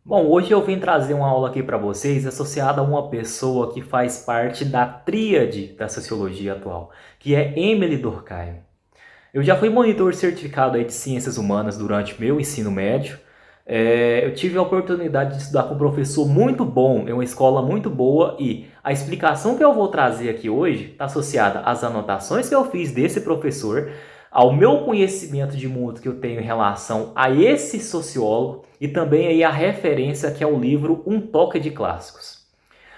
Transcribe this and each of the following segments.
Bom, hoje eu vim trazer uma aula aqui para vocês associada a uma pessoa que faz parte da tríade da sociologia atual, que é Emily Durkheim. Eu já fui monitor certificado aí de ciências humanas durante meu ensino médio. Eu tive a oportunidade de estudar com um professor muito bom, em uma escola muito boa, e a explicação que eu vou trazer aqui hoje está associada às anotações que eu fiz desse professor, ao meu conhecimento de mundo que eu tenho em relação a esse sociólogo e também aí a referência que é o livro Um Toque de Clássicos.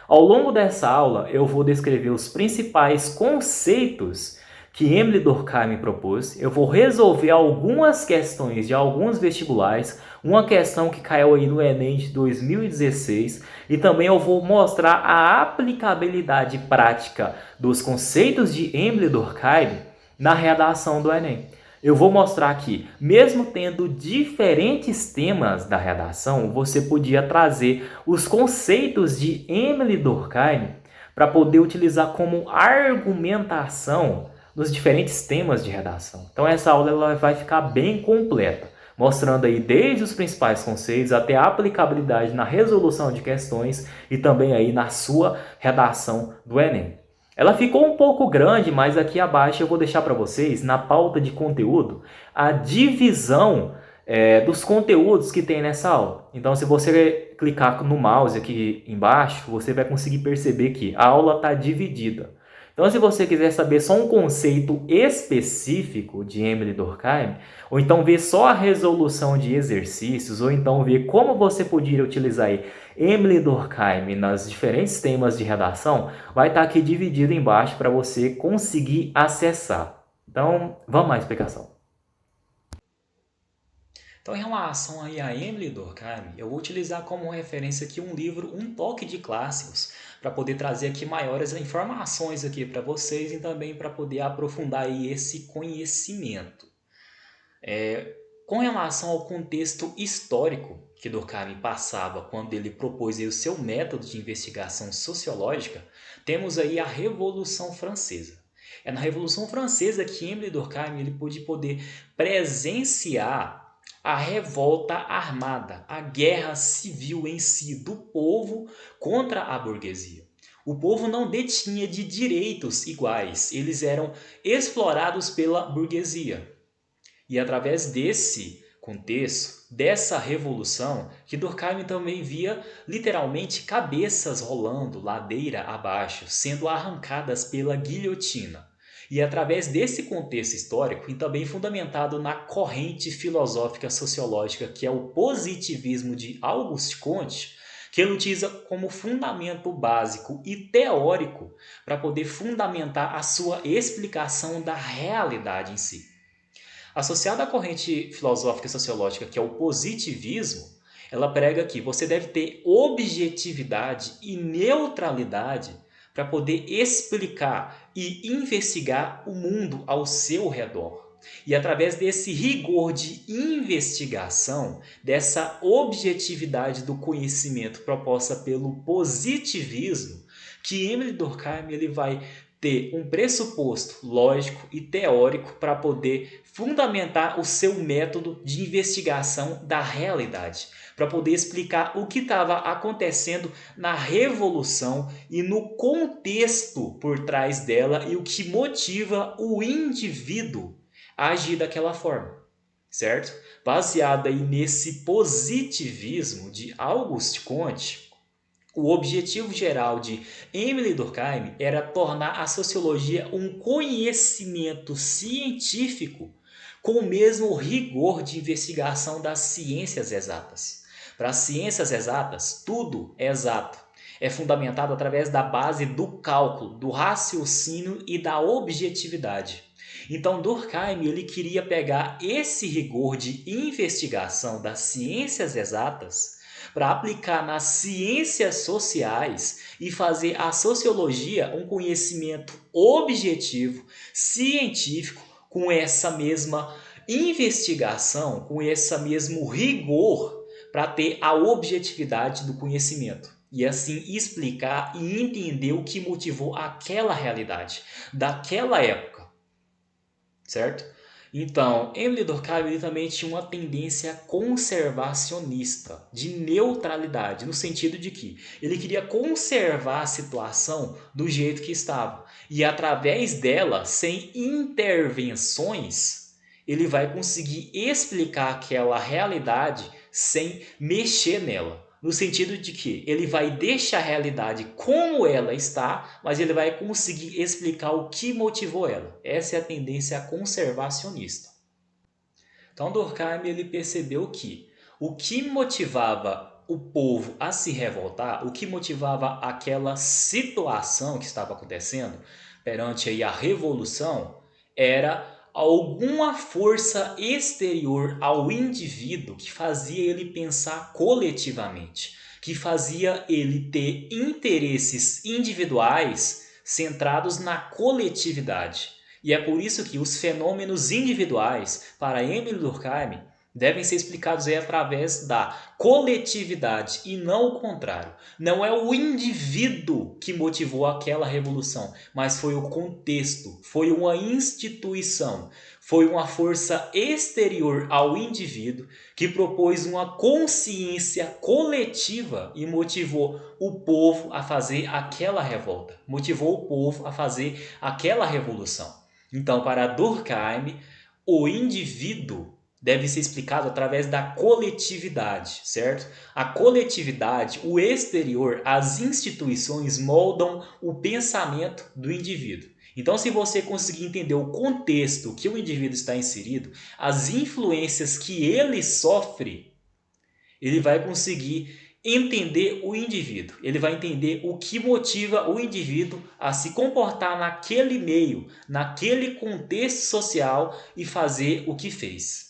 Ao longo dessa aula, eu vou descrever os principais conceitos que Emily Durkheim propôs. Eu vou resolver algumas questões de alguns vestibulares, uma questão que caiu aí no Enem de 2016, e também eu vou mostrar a aplicabilidade prática dos conceitos de Emily Durkheim na redação do Enem. Eu vou mostrar que, mesmo tendo diferentes temas da redação, você podia trazer os conceitos de Emily Durkheim para poder utilizar como argumentação nos diferentes temas de redação. Então essa aula ela vai ficar bem completa, mostrando aí desde os principais conceitos até a aplicabilidade na resolução de questões e também aí na sua redação do Enem. Ela ficou um pouco grande, mas aqui abaixo eu vou deixar para vocês, na pauta de conteúdo, a divisão dos conteúdos que tem nessa aula. Então, se você clicar no mouse aqui embaixo, você vai conseguir perceber que a aula está dividida. Então, se você quiser saber só um conceito específico de Emily Durkheim, ou então ver só a resolução de exercícios, ou então ver como você poderia utilizar aí Emily Durkheim nas diferentes temas de redação, vai estar aqui dividido embaixo para você conseguir acessar. Então, vamos à explicação. Então, em relação aí a Emily Durkheim, eu vou utilizar como referência aqui um livro, Um Toque de Clássicos, para poder trazer aqui maiores informações aqui para vocês e também para poder aprofundar aí esse conhecimento. Com relação ao contexto histórico que Durkheim passava quando ele propôs aí o seu método de investigação sociológica, temos aí a Revolução Francesa. É na Revolução Francesa que Emile Durkheim ele pôde poder presenciar a revolta armada, a guerra civil em si do povo contra a burguesia. O povo não detinha de direitos iguais, eles eram explorados pela burguesia. E através desse contexto, dessa revolução, que Durkheim também via literalmente cabeças rolando ladeira abaixo, sendo arrancadas pela guilhotina. E através desse contexto histórico, e também fundamentado na corrente filosófica sociológica que é o positivismo de Auguste Comte, que ele utiliza como fundamento básico e teórico para poder fundamentar a sua explicação da realidade em si. Associada à corrente filosófica e sociológica que é o positivismo, ela prega que você deve ter objetividade e neutralidade para poder explicar e investigar o mundo ao seu redor. E através desse rigor de investigação, dessa objetividade do conhecimento proposta pelo positivismo, que Emile Durkheim ele vai ter um pressuposto lógico e teórico para poder fundamentar o seu método de investigação da realidade, para poder explicar o que estava acontecendo na revolução e no contexto por trás dela e o que motiva o indivíduo a agir daquela forma, certo? Baseado aí nesse positivismo de Auguste Comte, o objetivo geral de Emily Durkheim era tornar a sociologia um conhecimento científico com o mesmo rigor de investigação das ciências exatas. Para as ciências exatas, tudo é exato. É fundamentado através da base do cálculo, do raciocínio e da objetividade. Então Durkheim ele queria pegar esse rigor de investigação das ciências exatas para aplicar nas ciências sociais e fazer a sociologia um conhecimento objetivo, científico, com essa mesma investigação, com esse mesmo rigor, para ter a objetividade do conhecimento. E assim explicar e entender o que motivou aquela realidade, daquela época, certo? Então, Emile Durkheim ele também tinha uma tendência conservacionista, de neutralidade, no sentido de que ele queria conservar a situação do jeito que estava. E através dela, sem intervenções, ele vai conseguir explicar aquela realidade sem mexer nela. No sentido de que ele vai deixar a realidade como ela está, mas ele vai conseguir explicar o que motivou ela. Essa é a tendência conservacionista. Então Durkheim ele percebeu que o que motivava o povo a se revoltar, o que motivava aquela situação que estava acontecendo perante aí a revolução, era alguma força exterior ao indivíduo que fazia ele pensar coletivamente, que fazia ele ter interesses individuais centrados na coletividade. E é por isso que os fenômenos individuais, para Emile Durkheim, devem ser explicados aí através da coletividade e não o contrário. Não é o indivíduo que motivou aquela revolução, mas foi o contexto, foi uma instituição, foi uma força exterior ao indivíduo que propôs uma consciência coletiva e motivou o povo a fazer aquela revolta, motivou o povo a fazer aquela revolução. Então, para Durkheim, o indivíduo deve ser explicado através da coletividade, certo? A coletividade, o exterior, as instituições moldam o pensamento do indivíduo. Então, se você conseguir entender o contexto que o indivíduo está inserido, as influências que ele sofre, ele vai conseguir entender o indivíduo. Ele vai entender o que motiva o indivíduo a se comportar naquele meio, naquele contexto social e fazer o que fez.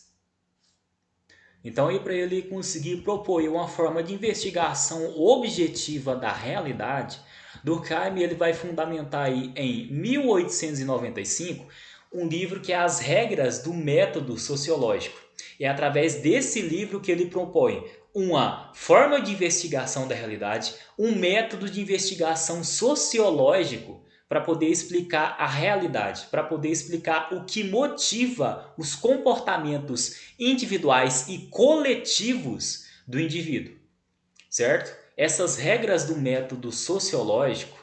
Então, para ele conseguir propor uma forma de investigação objetiva da realidade, Durkheim ele vai fundamentar aí em 1895 um livro que é As Regras do Método Sociológico. É através desse livro que ele propõe uma forma de investigação da realidade, um método de investigação sociológico para poder explicar a realidade, para poder explicar o que motiva os comportamentos individuais e coletivos do indivíduo, certo? Essas regras do método sociológico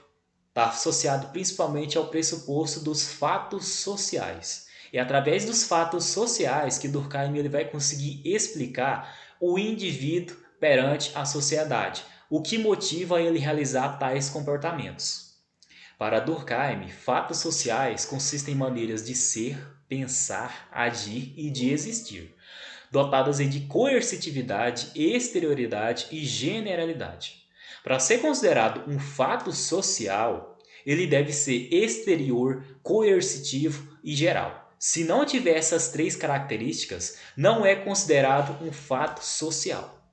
está associado principalmente ao pressuposto dos fatos sociais. É através dos fatos sociais que Durkheim ele vai conseguir explicar o indivíduo perante a sociedade, o que motiva ele realizar tais comportamentos. Para Durkheim, fatos sociais consistem em maneiras de ser, pensar, agir e de existir, dotadas de coercitividade, exterioridade e generalidade. Para ser considerado um fato social, ele deve ser exterior, coercitivo e geral. Se não tiver essas três características, não é considerado um fato social.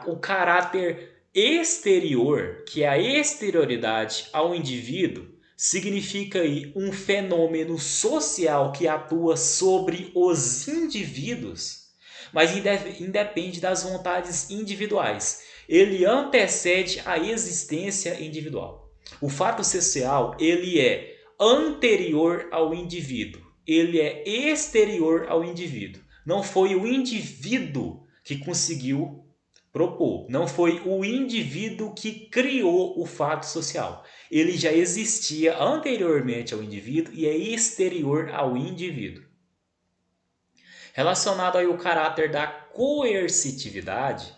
O caráter exterior, que é a exterioridade ao indivíduo, significa aí um fenômeno social que atua sobre os indivíduos, mas independe das vontades individuais. Ele antecede a existência individual. O fato social, ele é anterior ao indivíduo. Ele é exterior ao indivíduo. Não foi o indivíduo que conseguiu propor. Não foi o indivíduo que criou o fato social. Ele já existia anteriormente ao indivíduo e é exterior ao indivíduo. Relacionado aí ao caráter da coercitividade,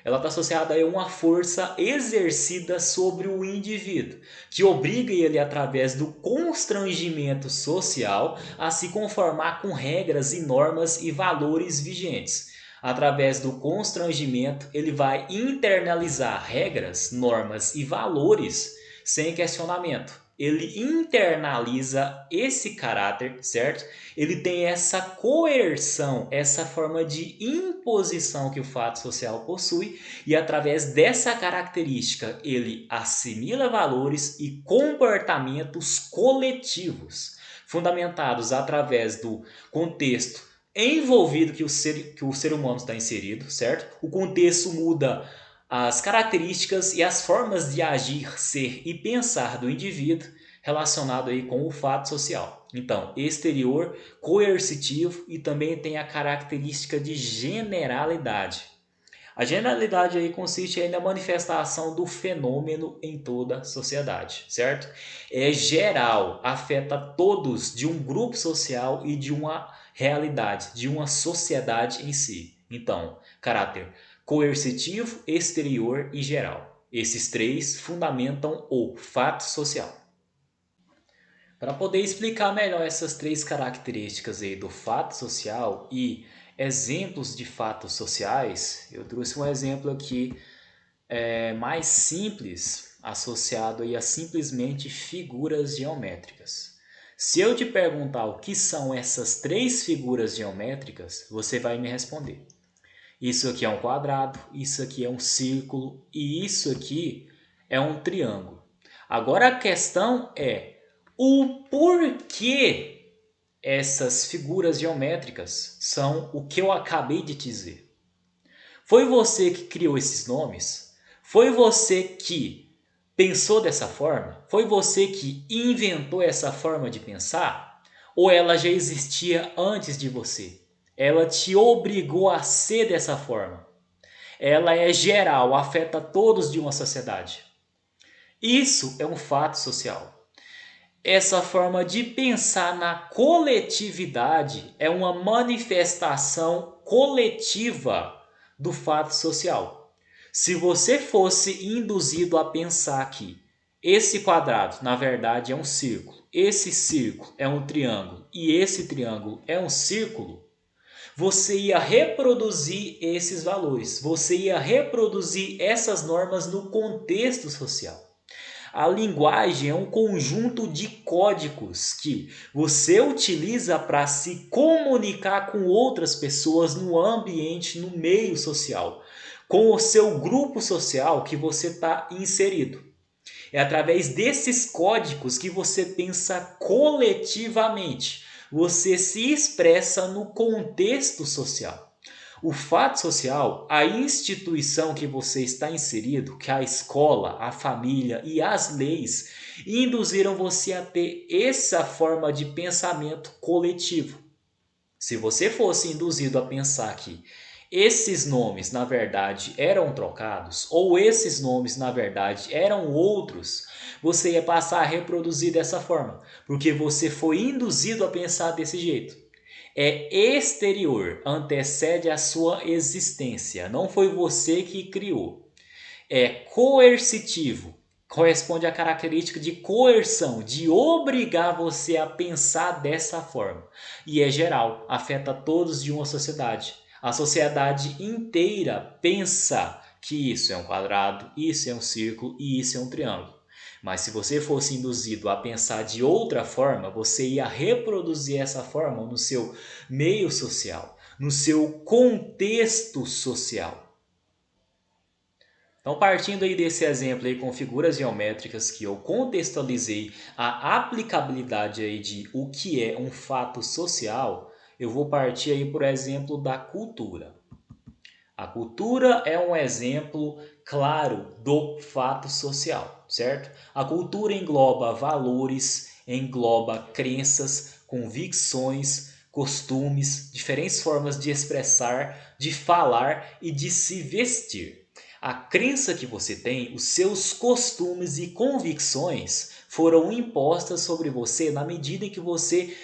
ela está associada a uma força exercida sobre o indivíduo, que obriga ele, através do constrangimento social, a se conformar com regras e normas e valores vigentes. Através do constrangimento, ele vai internalizar regras, normas e valores sem questionamento. Ele internaliza esse caráter, certo? Ele tem essa coerção, essa forma de imposição que o fato social possui, e através dessa característica ele assimila valores e comportamentos coletivos, fundamentados através do contexto envolvido que o ser humano está inserido, certo? O contexto muda as características e as formas de agir, ser e pensar do indivíduo, relacionado aí com o fato social. Então, exterior, coercitivo e também tem a característica de generalidade. A generalidade aí consiste aí na manifestação do fenômeno em toda a sociedade, certo? É geral, afeta todos de um grupo social e de uma realidade, de uma sociedade em si. Então, caráter coercitivo, exterior e geral. Esses três fundamentam o fato social. Para poder explicar melhor essas três características aí do fato social e exemplos de fatos sociais, eu trouxe um exemplo aqui mais simples, associado aí a simplesmente figuras geométricas. Se eu te perguntar o que são essas três figuras geométricas, você vai me responder. Isso aqui é um quadrado, isso aqui é um círculo e isso aqui é um triângulo. Agora a questão é o porquê essas figuras geométricas são o que eu acabei de dizer. Foi você que criou esses nomes? Foi você que pensou dessa forma? Foi você que inventou essa forma de pensar? Ou ela já existia antes de você? Ela te obrigou a ser dessa forma? Ela é geral, afeta todos de uma sociedade. Isso é um fato social. Essa forma de pensar na coletividade é uma manifestação coletiva do fato social. Se você fosse induzido a pensar que esse quadrado, na verdade, é um círculo, esse círculo é um triângulo e esse triângulo é um círculo, você ia reproduzir esses valores, você ia reproduzir essas normas no contexto social. A linguagem é um conjunto de códigos que você utiliza para se comunicar com outras pessoas no ambiente, no meio social, com o seu grupo social que você está inserido. É através desses códigos que você pensa coletivamente, você se expressa no contexto social. O fato social, a instituição que você está inserido, que é a escola, a família e as leis, induziram você a ter essa forma de pensamento coletivo. Se você fosse induzido a pensar que esses nomes na verdade eram trocados, ou esses nomes na verdade eram outros, você ia passar a reproduzir dessa forma, porque você foi induzido a pensar desse jeito. É exterior, antecede a sua existência. Não foi você que criou. É coercitivo, corresponde à característica de coerção, de obrigar você a pensar dessa forma. E é geral, afeta todos de uma sociedade. A sociedade inteira pensa que isso é um quadrado, isso é um círculo e isso é um triângulo. Mas se você fosse induzido a pensar de outra forma, você ia reproduzir essa forma no seu meio social, no seu contexto social. Então, partindo aí desse exemplo aí com figuras geométricas que eu contextualizei a aplicabilidade aí de o que é um fato social, eu vou partir aí, por exemplo, da cultura. A cultura é um exemplo claro do fato social, certo? A cultura engloba valores, engloba crenças, convicções, costumes, diferentes formas de expressar, de falar e de se vestir. A crença que você tem, os seus costumes e convicções foram impostas sobre você na medida em que você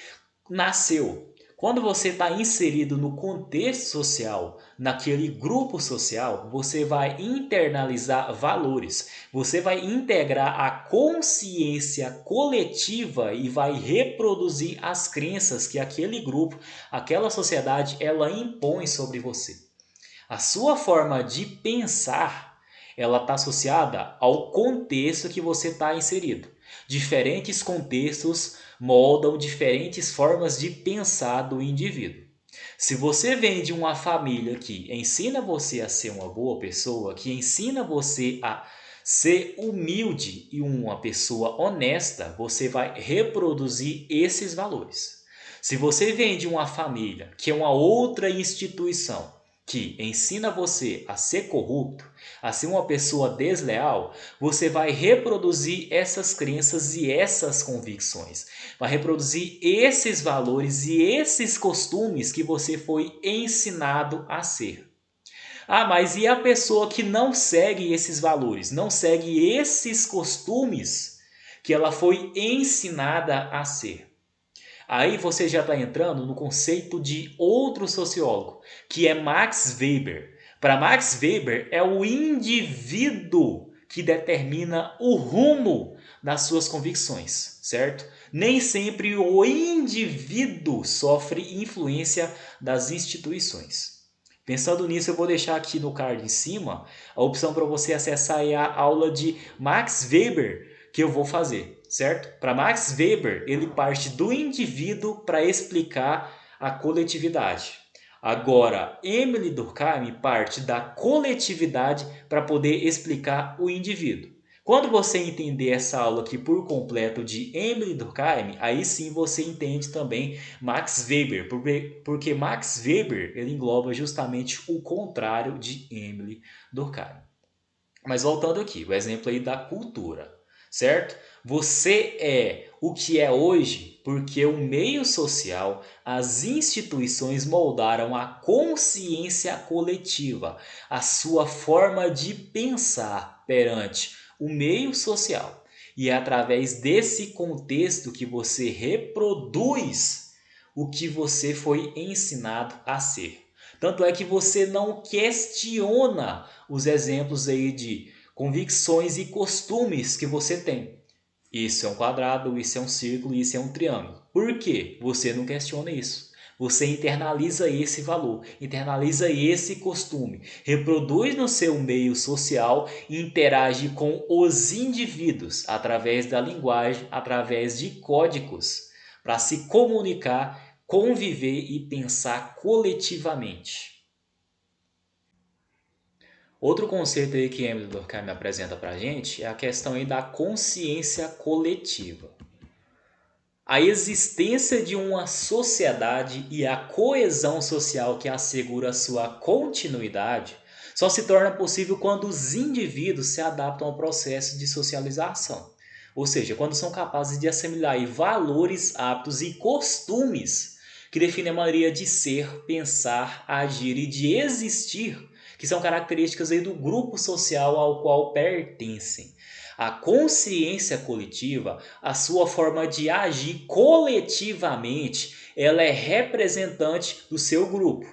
nasceu. Quando você está inserido no contexto social, naquele grupo social, você vai internalizar valores, você vai integrar a consciência coletiva e vai reproduzir as crenças que aquele grupo, aquela sociedade, ela impõe sobre você. A sua forma de pensar, ela está associada ao contexto que você está inserido. Diferentes contextos moldam diferentes formas de pensar do indivíduo. Se você vem de uma família que ensina você a ser uma boa pessoa, que ensina você a ser humilde e uma pessoa honesta, você vai reproduzir esses valores. Se você vem de uma família que é uma outra instituição, que ensina você a ser corrupto, a ser uma pessoa desleal, você vai reproduzir essas crenças e essas convicções. Vai reproduzir esses valores e esses costumes que você foi ensinado a ser. Ah, mas e a pessoa que não segue esses valores, não segue esses costumes que ela foi ensinada a ser? Aí você já está entrando no conceito de outro sociólogo, que é Max Weber. Para Max Weber, é o indivíduo que determina o rumo das suas convicções, certo? Nem sempre o indivíduo sofre influência das instituições. Pensando nisso, eu vou deixar aqui no card em cima a opção para você acessar a aula de Max Weber que eu vou fazer, certo? Para Max Weber, ele parte do indivíduo para explicar a coletividade. Agora, Emile Durkheim parte da coletividade para poder explicar o indivíduo. Quando você entender essa aula aqui por completo de Emile Durkheim, aí sim você entende também Max Weber, porque Max Weber ele engloba justamente o contrário de Emile Durkheim. Mas voltando aqui, o exemplo aí da cultura, certo? Você é o que é hoje porque o meio social, as instituições moldaram a consciência coletiva, a sua forma de pensar perante o meio social. E é através desse contexto que você reproduz o que você foi ensinado a ser. Tanto é que você não questiona os exemplos aí de convicções e costumes que você tem. Isso é um quadrado, isso é um círculo, isso é um triângulo. Por quê? Você não questiona isso. Você internaliza esse valor, internaliza esse costume, reproduz no seu meio social e interage com os indivíduos através da linguagem, através de códigos, para se comunicar, conviver e pensar coletivamente. Outro conceito aí que Emile Durkheim apresenta para a gente é a questão aí da consciência coletiva. A existência de uma sociedade e a coesão social que assegura sua continuidade só se torna possível quando os indivíduos se adaptam ao processo de socialização. Ou seja, quando são capazes de assimilar valores, hábitos e costumes que definem a maneira de ser, pensar, agir e de existir, que são características aí do grupo social ao qual pertencem. A consciência coletiva, a sua forma de agir coletivamente, ela é representante do seu grupo.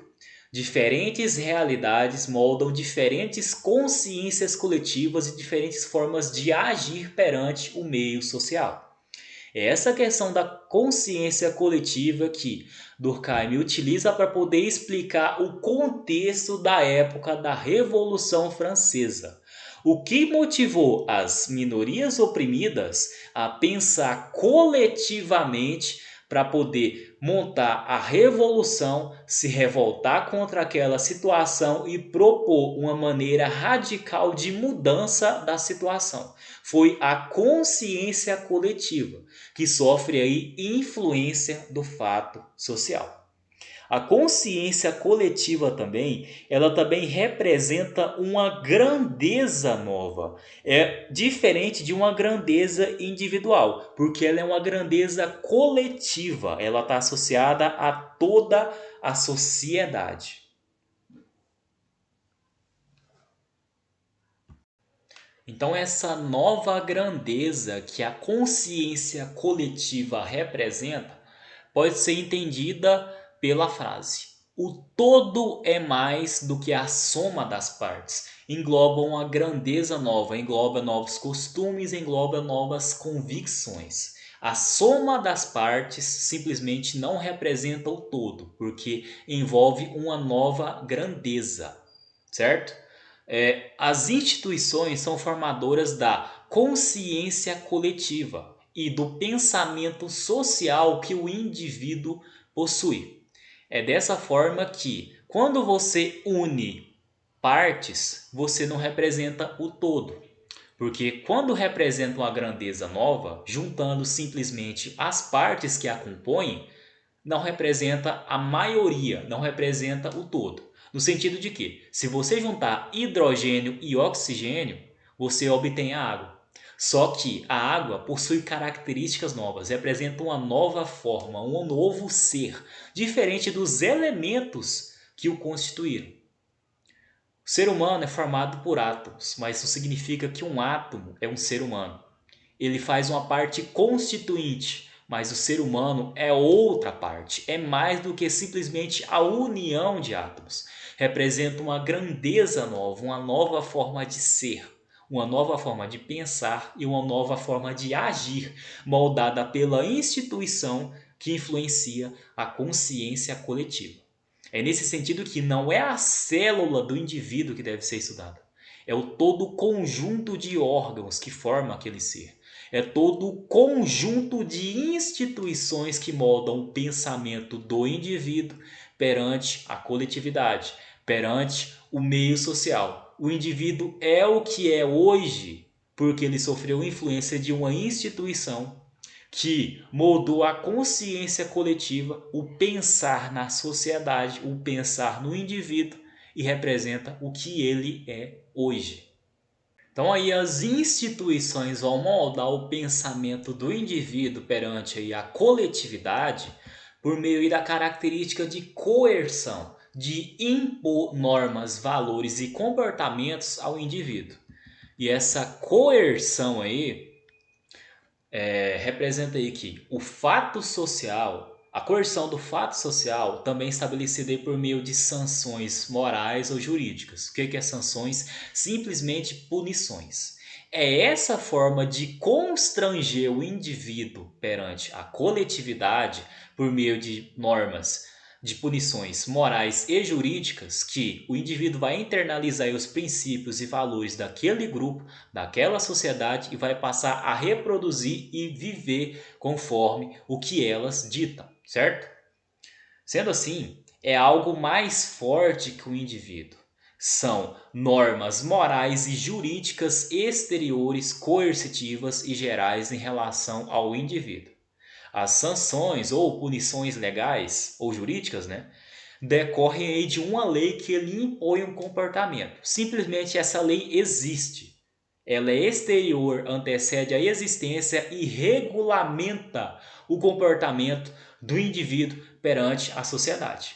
Diferentes realidades moldam diferentes consciências coletivas e diferentes formas de agir perante o meio social. É essa questão da consciência coletiva que Durkheim utiliza para poder explicar o contexto da época da Revolução Francesa. O que motivou as minorias oprimidas a pensar coletivamente para poder montar a revolução, se revoltar contra aquela situação e propor uma maneira radical de mudança da situação. Foi a consciência coletiva que sofre aí influência do fato social. A consciência coletiva também, ela também representa uma grandeza nova. É diferente de uma grandeza individual, porque ela é uma grandeza coletiva. Ela está associada a toda a sociedade. Então, essa nova grandeza que a consciência coletiva representa pode ser entendida pela frase: o todo é mais do que a soma das partes. Engloba uma grandeza nova, engloba novos costumes, engloba novas convicções. A soma das partes simplesmente não representa o todo, porque envolve uma nova grandeza, certo? As instituições são formadoras da consciência coletiva e do pensamento social que o indivíduo possui. É dessa forma que, quando você une partes, você não representa o todo. Porque quando representa uma grandeza nova, juntando simplesmente as partes que a compõem, não representa a maioria, não representa o todo. No sentido de que, se você juntar hidrogênio e oxigênio, você obtém a água. Só que a água possui características novas, representa uma nova forma, um novo ser, diferente dos elementos que o constituíram. O ser humano é formado por átomos, mas isso significa que um átomo é um ser humano. Ele faz uma parte constituinte, mas o ser humano é outra parte, é mais do que simplesmente a união de átomos. Representa uma grandeza nova, uma nova forma de ser, uma nova forma de pensar e uma nova forma de agir, moldada pela instituição que influencia a consciência coletiva. É nesse sentido que não é a célula do indivíduo que deve ser estudada, é o todo conjunto de órgãos que forma aquele ser. É todo o conjunto de instituições que moldam o pensamento do indivíduo perante a coletividade, perante o meio social. O indivíduo é o que é hoje porque ele sofreu influência de uma instituição que moldou a consciência coletiva, o pensar na sociedade, o pensar no indivíduo e representa o que ele é hoje. Então aí as instituições vão moldar o pensamento do indivíduo perante aí a coletividade por meio aí da característica de coerção, de impor normas, valores e comportamentos ao indivíduo. E essa coerção aí representa aí que o fato social, a coerção do fato social também é estabelecida aí por meio de sanções morais ou jurídicas. O que é sanções? Simplesmente punições. É essa forma de constranger o indivíduo perante a coletividade por meio de normas de punições morais e jurídicas que o indivíduo vai internalizar os princípios e valores daquele grupo, daquela sociedade e vai passar a reproduzir e viver conforme o que elas ditam, certo? Sendo assim, é algo mais forte que o indivíduo. São normas morais e jurídicas exteriores, coercitivas e gerais em relação ao indivíduo. As sanções ou punições legais ou jurídicas, né, decorrem aí de uma lei que ele impõe um comportamento. Simplesmente essa lei existe. Ela é exterior, antecede a existência e regulamenta o comportamento do indivíduo perante a sociedade.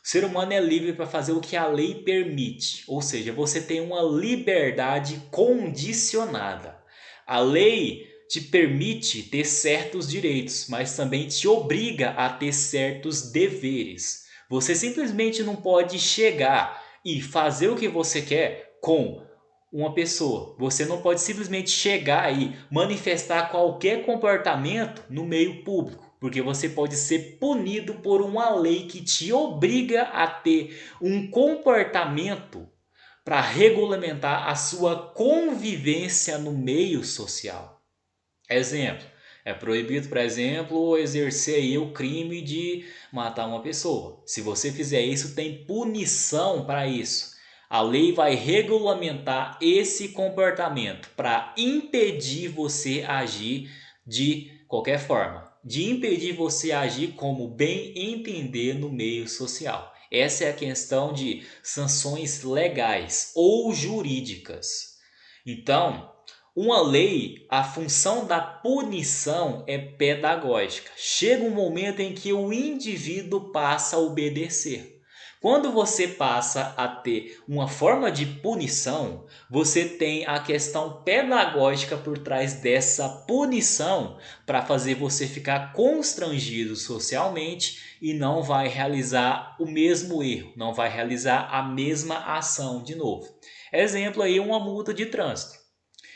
O ser humano é livre para fazer o que a lei permite, ou seja, você tem uma liberdade condicionada. A lei te permite ter certos direitos, mas também te obriga a ter certos deveres. Você simplesmente não pode chegar e fazer o que você quer com uma pessoa. Você não pode simplesmente chegar e manifestar qualquer comportamento no meio público, porque você pode ser punido por uma lei que te obriga a ter um comportamento para regulamentar a sua convivência no meio social. Exemplo, é proibido, por exemplo, exercer aí o crime de matar uma pessoa. Se você fizer isso, tem punição para isso. A lei vai regulamentar esse comportamento para impedir você agir de qualquer forma, de impedir você agir como bem entender no meio social. Essa é a questão de sanções legais ou jurídicas. Então, uma lei, a função da punição é pedagógica. Chega um momento em que o indivíduo passa a obedecer. Quando você passa a ter uma forma de punição, você tem a questão pedagógica por trás dessa punição para fazer você ficar constrangido socialmente e não vai realizar o mesmo erro, não vai realizar a mesma ação de novo. Exemplo aí, uma multa de trânsito.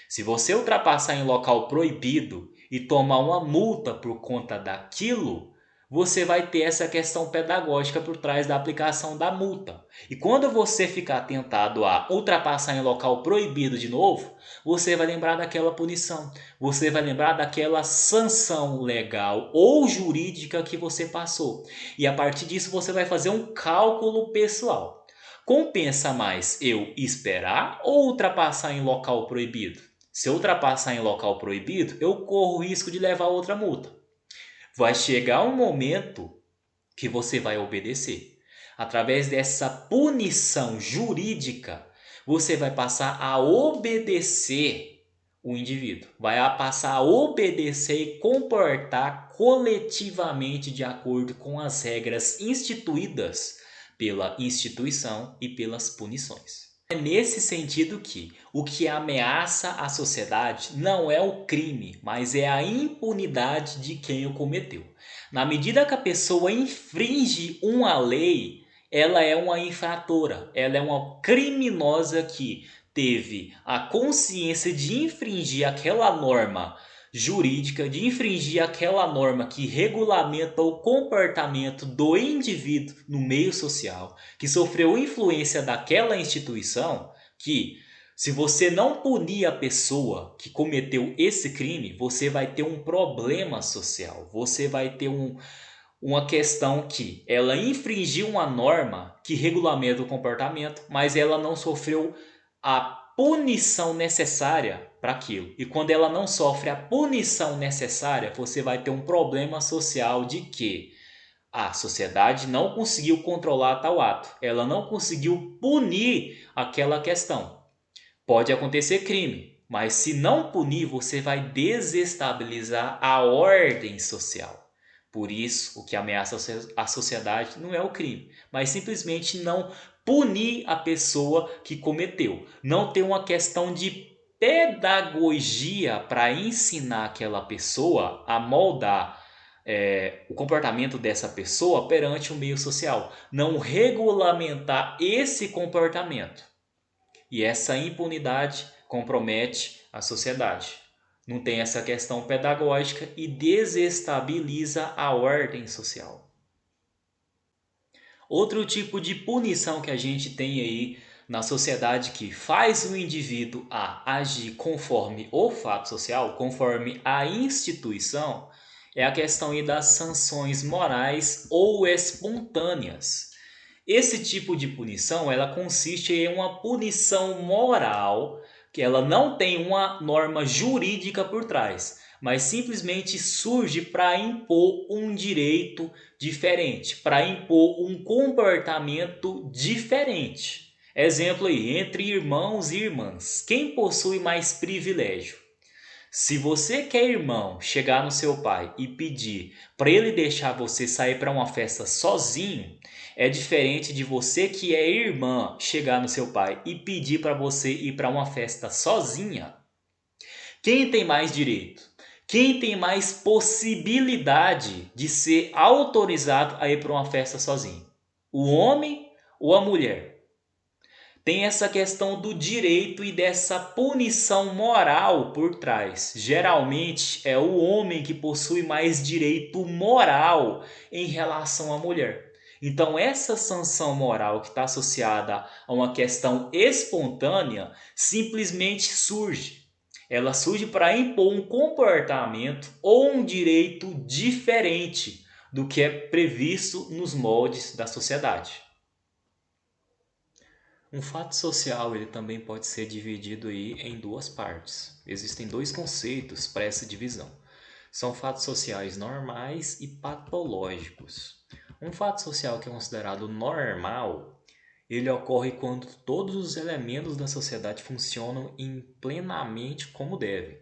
Se você ultrapassar em local proibido e tomar uma multa por conta daquilo, você vai ter essa questão pedagógica por trás da aplicação da multa. E quando você ficar tentado a ultrapassar em local proibido de novo, você vai lembrar daquela punição. Você vai lembrar daquela sanção legal ou jurídica que você passou. E a partir disso você vai fazer um cálculo pessoal. Compensa mais eu esperar ou ultrapassar em local proibido? Se eu ultrapassar em local proibido, eu corro o risco de levar outra multa. Vai chegar um momento que você vai obedecer. através dessa punição jurídica, você vai passar a obedecer o indivíduo, vai passar a obedecer e comportar coletivamente de acordo com as regras instituídas pela instituição e pelas punições. É nesse sentido que o que ameaça a sociedade não é o crime, mas é a impunidade de quem o cometeu. Na medida que a pessoa infringe uma lei, ela é uma infratora, ela é uma criminosa que teve a consciência de infringir aquela norma jurídica, de infringir aquela norma que regulamenta o comportamento do indivíduo no meio social, que sofreu influência daquela instituição, que se você não punir a pessoa que cometeu esse crime, você vai ter um problema social, você vai ter uma questão que ela infringiu uma norma que regulamenta o comportamento, mas ela não sofreu a punição necessária para aquilo. E quando ela não sofre a punição necessária, você vai ter um problema social de que a sociedade não conseguiu controlar tal ato, ela não conseguiu punir aquela questão. Pode acontecer crime, mas se não punir, você vai desestabilizar a ordem social. Por isso, o que ameaça a sociedade não é o crime, mas simplesmente não punir a pessoa que cometeu. Não ter uma questão de pedagogia para ensinar aquela pessoa a moldar o comportamento dessa pessoa perante o meio social. Não regulamentar esse comportamento. E essa impunidade compromete a sociedade. Não tem essa questão pedagógica e desestabiliza a ordem social. Outro tipo de punição que a gente tem aí na sociedade que faz o indivíduo a agir conforme o fato social, conforme a instituição, é a questão aí das sanções morais ou espontâneas. Esse tipo de punição, ela consiste em uma punição moral, que ela não tem uma norma jurídica por trás, mas simplesmente surge para impor um direito diferente, para impor um comportamento diferente. Exemplo aí, entre irmãos e irmãs, quem possui mais privilégio? Se você que é irmão chegar no seu pai e pedir para ele deixar você sair para uma festa sozinho, é diferente de você que é irmã chegar no seu pai e pedir para você ir para uma festa sozinha. Quem tem mais direito? Quem tem mais possibilidade de ser autorizado a ir para uma festa sozinho? O homem ou a mulher? Tem essa questão do direito e dessa punição moral por trás. Geralmente é o homem que possui mais direito moral em relação à mulher. Então, essa sanção moral que está associada a uma questão espontânea simplesmente surge. Ela surge para impor um comportamento ou um direito diferente do que é previsto nos moldes da sociedade. Um fato social ele também pode ser dividido aí em duas partes. Existem dois conceitos para essa divisão. São fatos sociais normais e patológicos. Um fato social que é considerado normal, ele ocorre quando todos os elementos da sociedade funcionam plenamente como devem,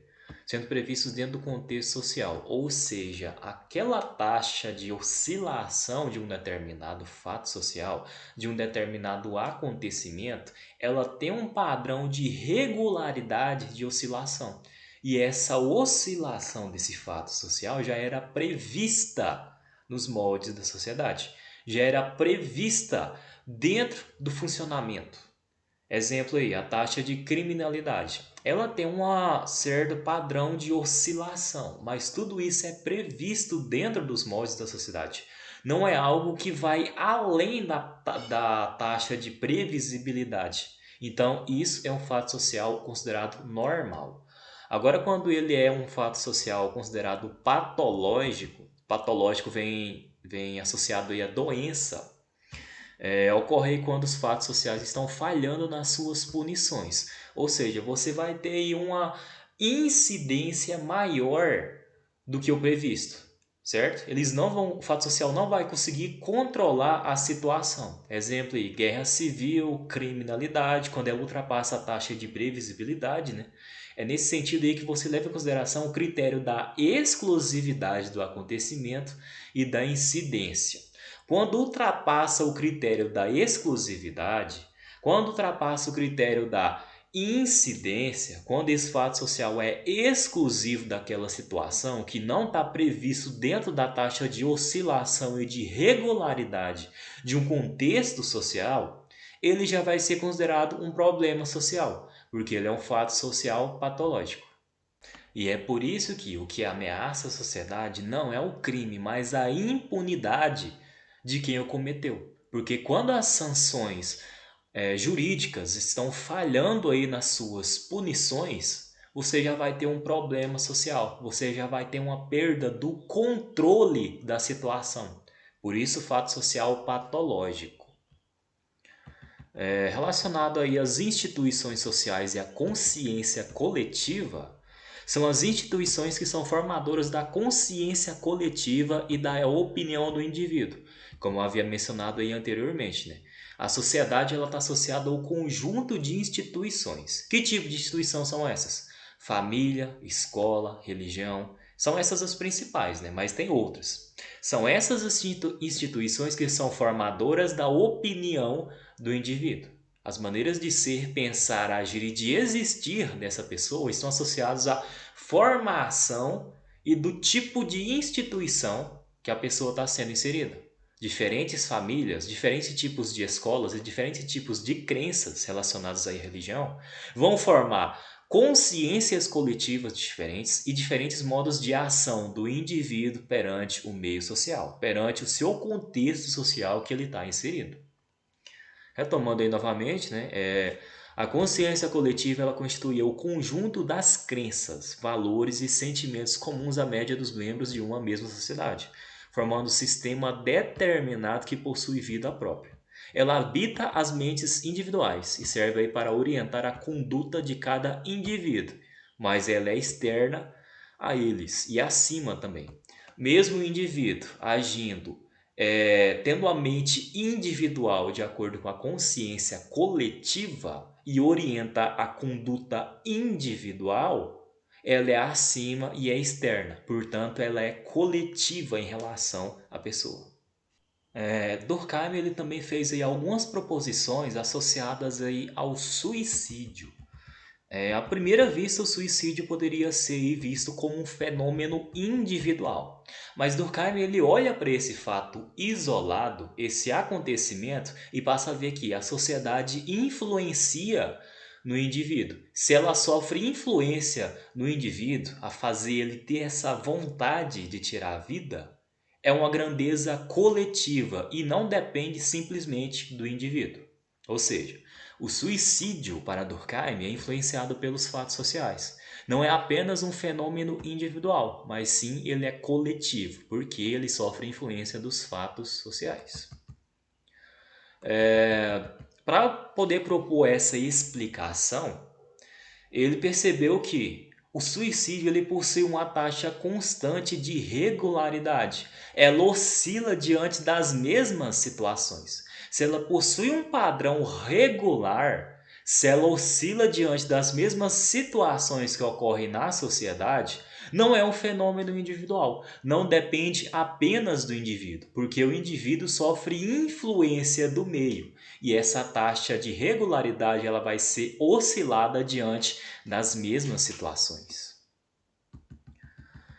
sendo previstos dentro do contexto social, ou seja, aquela taxa de oscilação de um determinado fato social, de um determinado acontecimento, ela tem um padrão de regularidade de oscilação. E essa oscilação desse fato social já era prevista nos moldes da sociedade, já era prevista dentro do funcionamento. Exemplo aí, a taxa de criminalidade. Ela tem um certo padrão de oscilação, mas tudo isso é previsto dentro dos moldes da sociedade. Não é algo que vai além da taxa de previsibilidade. Então, isso é um fato social considerado normal. Agora, quando ele é um fato social considerado patológico, patológico vem associado aí a doença. Ocorre quando os fatos sociais estão falhando nas suas punições. Ou seja, você vai ter uma incidência maior do que o previsto. certo? O fato social não vai conseguir controlar a situação. Exemplo aí, guerra civil, criminalidade, quando ela ultrapassa a taxa de previsibilidade, né? É nesse sentido aí que você leva em consideração o critério da exclusividade do acontecimento e da incidência. Quando ultrapassa o critério da exclusividade, quando ultrapassa o critério da incidência, quando esse fato social é exclusivo daquela situação, que não está previsto dentro da taxa de oscilação e de regularidade de um contexto social, ele já vai ser considerado um problema social, porque ele é um fato social patológico. E é por isso que o que ameaça a sociedade não é o crime, mas a impunidade de quem o cometeu. Porque quando as sanções jurídicas estão falhando aí nas suas punições, você já vai ter um problema social, você já vai ter uma perda do controle da situação. Por isso, fato social patológico. Relacionado aí às instituições sociais e à consciência coletiva, são as instituições que são formadoras da consciência coletiva e da opinião do indivíduo, como eu havia mencionado aí anteriormente, né? A sociedade está associada ao conjunto de instituições. Que tipo de instituição são essas? Família, escola, religião. São essas as principais, né? Mas tem outras. São essas instituições que são formadoras da opinião do indivíduo. As maneiras de ser, pensar, agir e de existir dessa pessoa estão associadas à formação e do tipo de instituição que a pessoa está sendo inserida. Diferentes famílias, diferentes tipos de escolas e diferentes tipos de crenças relacionadas à religião vão formar consciências coletivas diferentes e diferentes modos de ação do indivíduo perante o meio social, perante o seu contexto social que ele está inserido. Retomando aí novamente, né, a consciência coletiva ela constitui o conjunto das crenças, valores e sentimentos comuns à média dos membros de uma mesma sociedade, formando um sistema determinado que possui vida própria. Ela habita as mentes individuais e serve aí para orientar a conduta de cada indivíduo, mas ela é externa a eles e acima também. Mesmo o indivíduo agindo tendo a mente individual de acordo com a consciência coletiva e orienta a conduta individual, ela é acima e é externa, portanto, ela é coletiva em relação à pessoa. Durkheim ele também fez aí algumas proposições associadas aí ao suicídio. À primeira vista, o suicídio poderia ser visto como um fenômeno individual, mas Durkheim ele olha para esse fato isolado, esse acontecimento, e passa a ver que a sociedade influencia no indivíduo. Se ela sofre influência no indivíduo a fazer ele ter essa vontade de tirar a vida, é uma grandeza coletiva e não depende simplesmente do indivíduo. Ou seja, o suicídio para Durkheim é influenciado pelos fatos sociais. Não é apenas um fenômeno individual, mas sim ele é coletivo, porque ele sofre influência dos fatos sociais. Para poder propor essa explicação, ele percebeu que o suicídio ele possui uma taxa constante de regularidade. Ela oscila diante das mesmas situações. Se ela possui um padrão regular, se ela oscila diante das mesmas situações que ocorrem na sociedade, não é um fenômeno individual. Não depende apenas do indivíduo, porque o indivíduo sofre influência do meio. E essa taxa de regularidade ela vai ser oscilada diante das mesmas situações.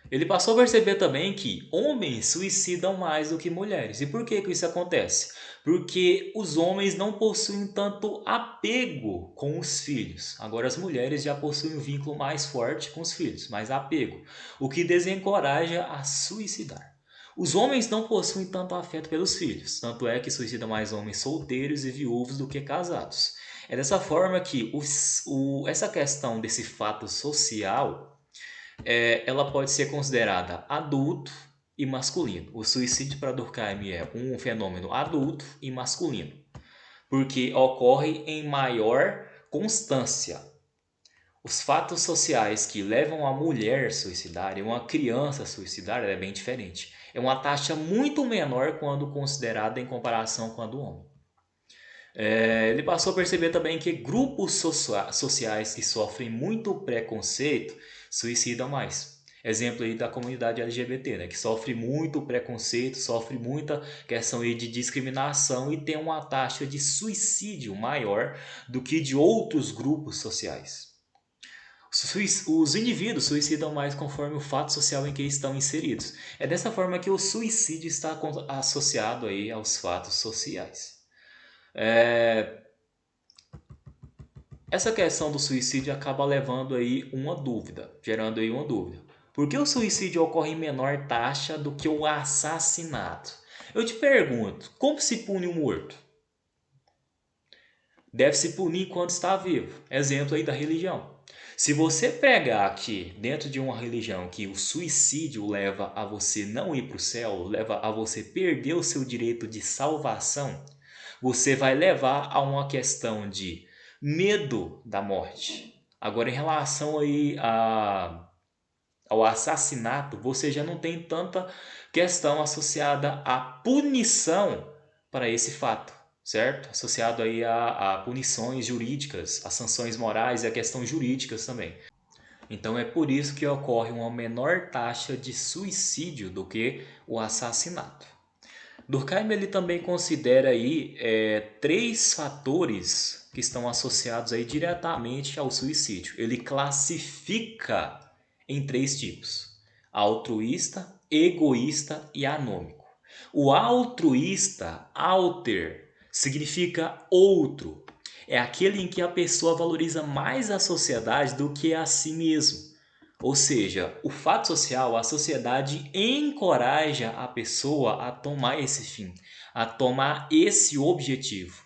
Ele passou a perceber também que homens suicidam mais do que mulheres. E por que isso acontece? Porque os homens não possuem tanto apego com os filhos. Agora as mulheres já possuem um vínculo mais forte com os filhos, mais apego, o que desencoraja a suicidar. Os homens não possuem tanto afeto pelos filhos, tanto é que suicidam mais homens solteiros e viúvos do que casados. É dessa forma que essa questão desse fato social ela pode ser considerada adulto e masculino. O suicídio para Durkheim é um fenômeno adulto e masculino, porque ocorre em maior constância. os fatos sociais que levam a mulher a suicidar e uma criança a suicidar é bem diferente. É uma taxa muito menor quando considerada em comparação com a do homem. Ele passou a perceber também que grupos sociais que sofrem muito preconceito suicidam mais. Exemplo aí da comunidade LGBT, né, que sofre muito preconceito, sofre muita questão aí de discriminação e tem uma taxa de suicídio maior do que de outros grupos sociais. Os indivíduos suicidam mais conforme o fato social em que estão inseridos. É dessa forma que o suicídio está associado aí aos fatos sociais. Essa questão do suicídio acaba levando aí uma dúvida, gerando aí uma dúvida. Por que o suicídio ocorre em menor taxa do que o assassinato? Eu te pergunto, como se pune um morto? Deve-se punir enquanto está vivo. Exemplo aí da religião. Se você pregar aqui dentro de uma religião que o suicídio leva a você não ir para o céu, leva a você perder o seu direito de salvação, você vai levar a uma questão de medo da morte. Agora, em relação aí ao assassinato, você já não tem tanta questão associada à punição para esse fato, certo? Associado aí a punições jurídicas, a sanções morais e a questões jurídicas também. Então é por isso que ocorre uma menor taxa de suicídio do que o assassinato. Durkheim ele também considera aí três fatores que estão associados aí diretamente ao suicídio. Ele classifica em três tipos: altruísta, egoísta e anômico. O altruísta, alter, significa outro. É aquele em que a pessoa valoriza mais a sociedade do que a si mesmo. Ou seja, o fato social, a sociedade encoraja a pessoa a tomar esse fim, a tomar esse objetivo.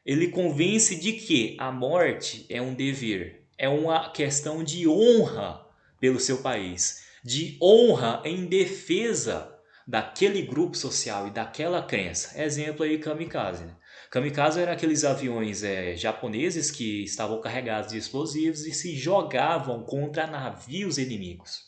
Ele convence de que a morte é um dever, é uma questão de honra pelo seu país, de honra em defesa daquele grupo social e daquela crença. Exemplo aí, kamikaze. Né? Kamikaze eram aqueles aviões japoneses que estavam carregados de explosivos e se jogavam contra navios inimigos.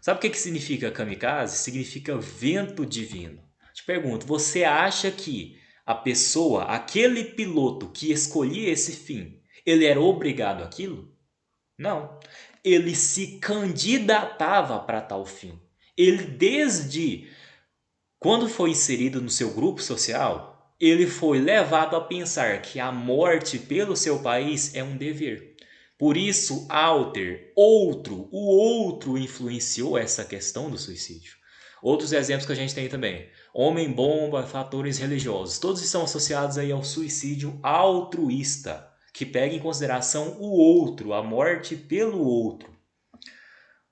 Sabe o que significa kamikaze? Significa vento divino. Te pergunto, você acha que a pessoa, aquele piloto que escolhia esse fim, ele era obrigado àquilo? Não. Ele se candidatava para tal fim. Ele, desde quando foi inserido no seu grupo social, ele foi levado a pensar que a morte pelo seu país é um dever. Por isso, alter, outro, o outro influenciou essa questão do suicídio. Outros exemplos que a gente tem também: homem-bomba, fatores religiosos, todos estão associados aí ao suicídio altruísta, que pega em consideração o outro, a morte pelo outro.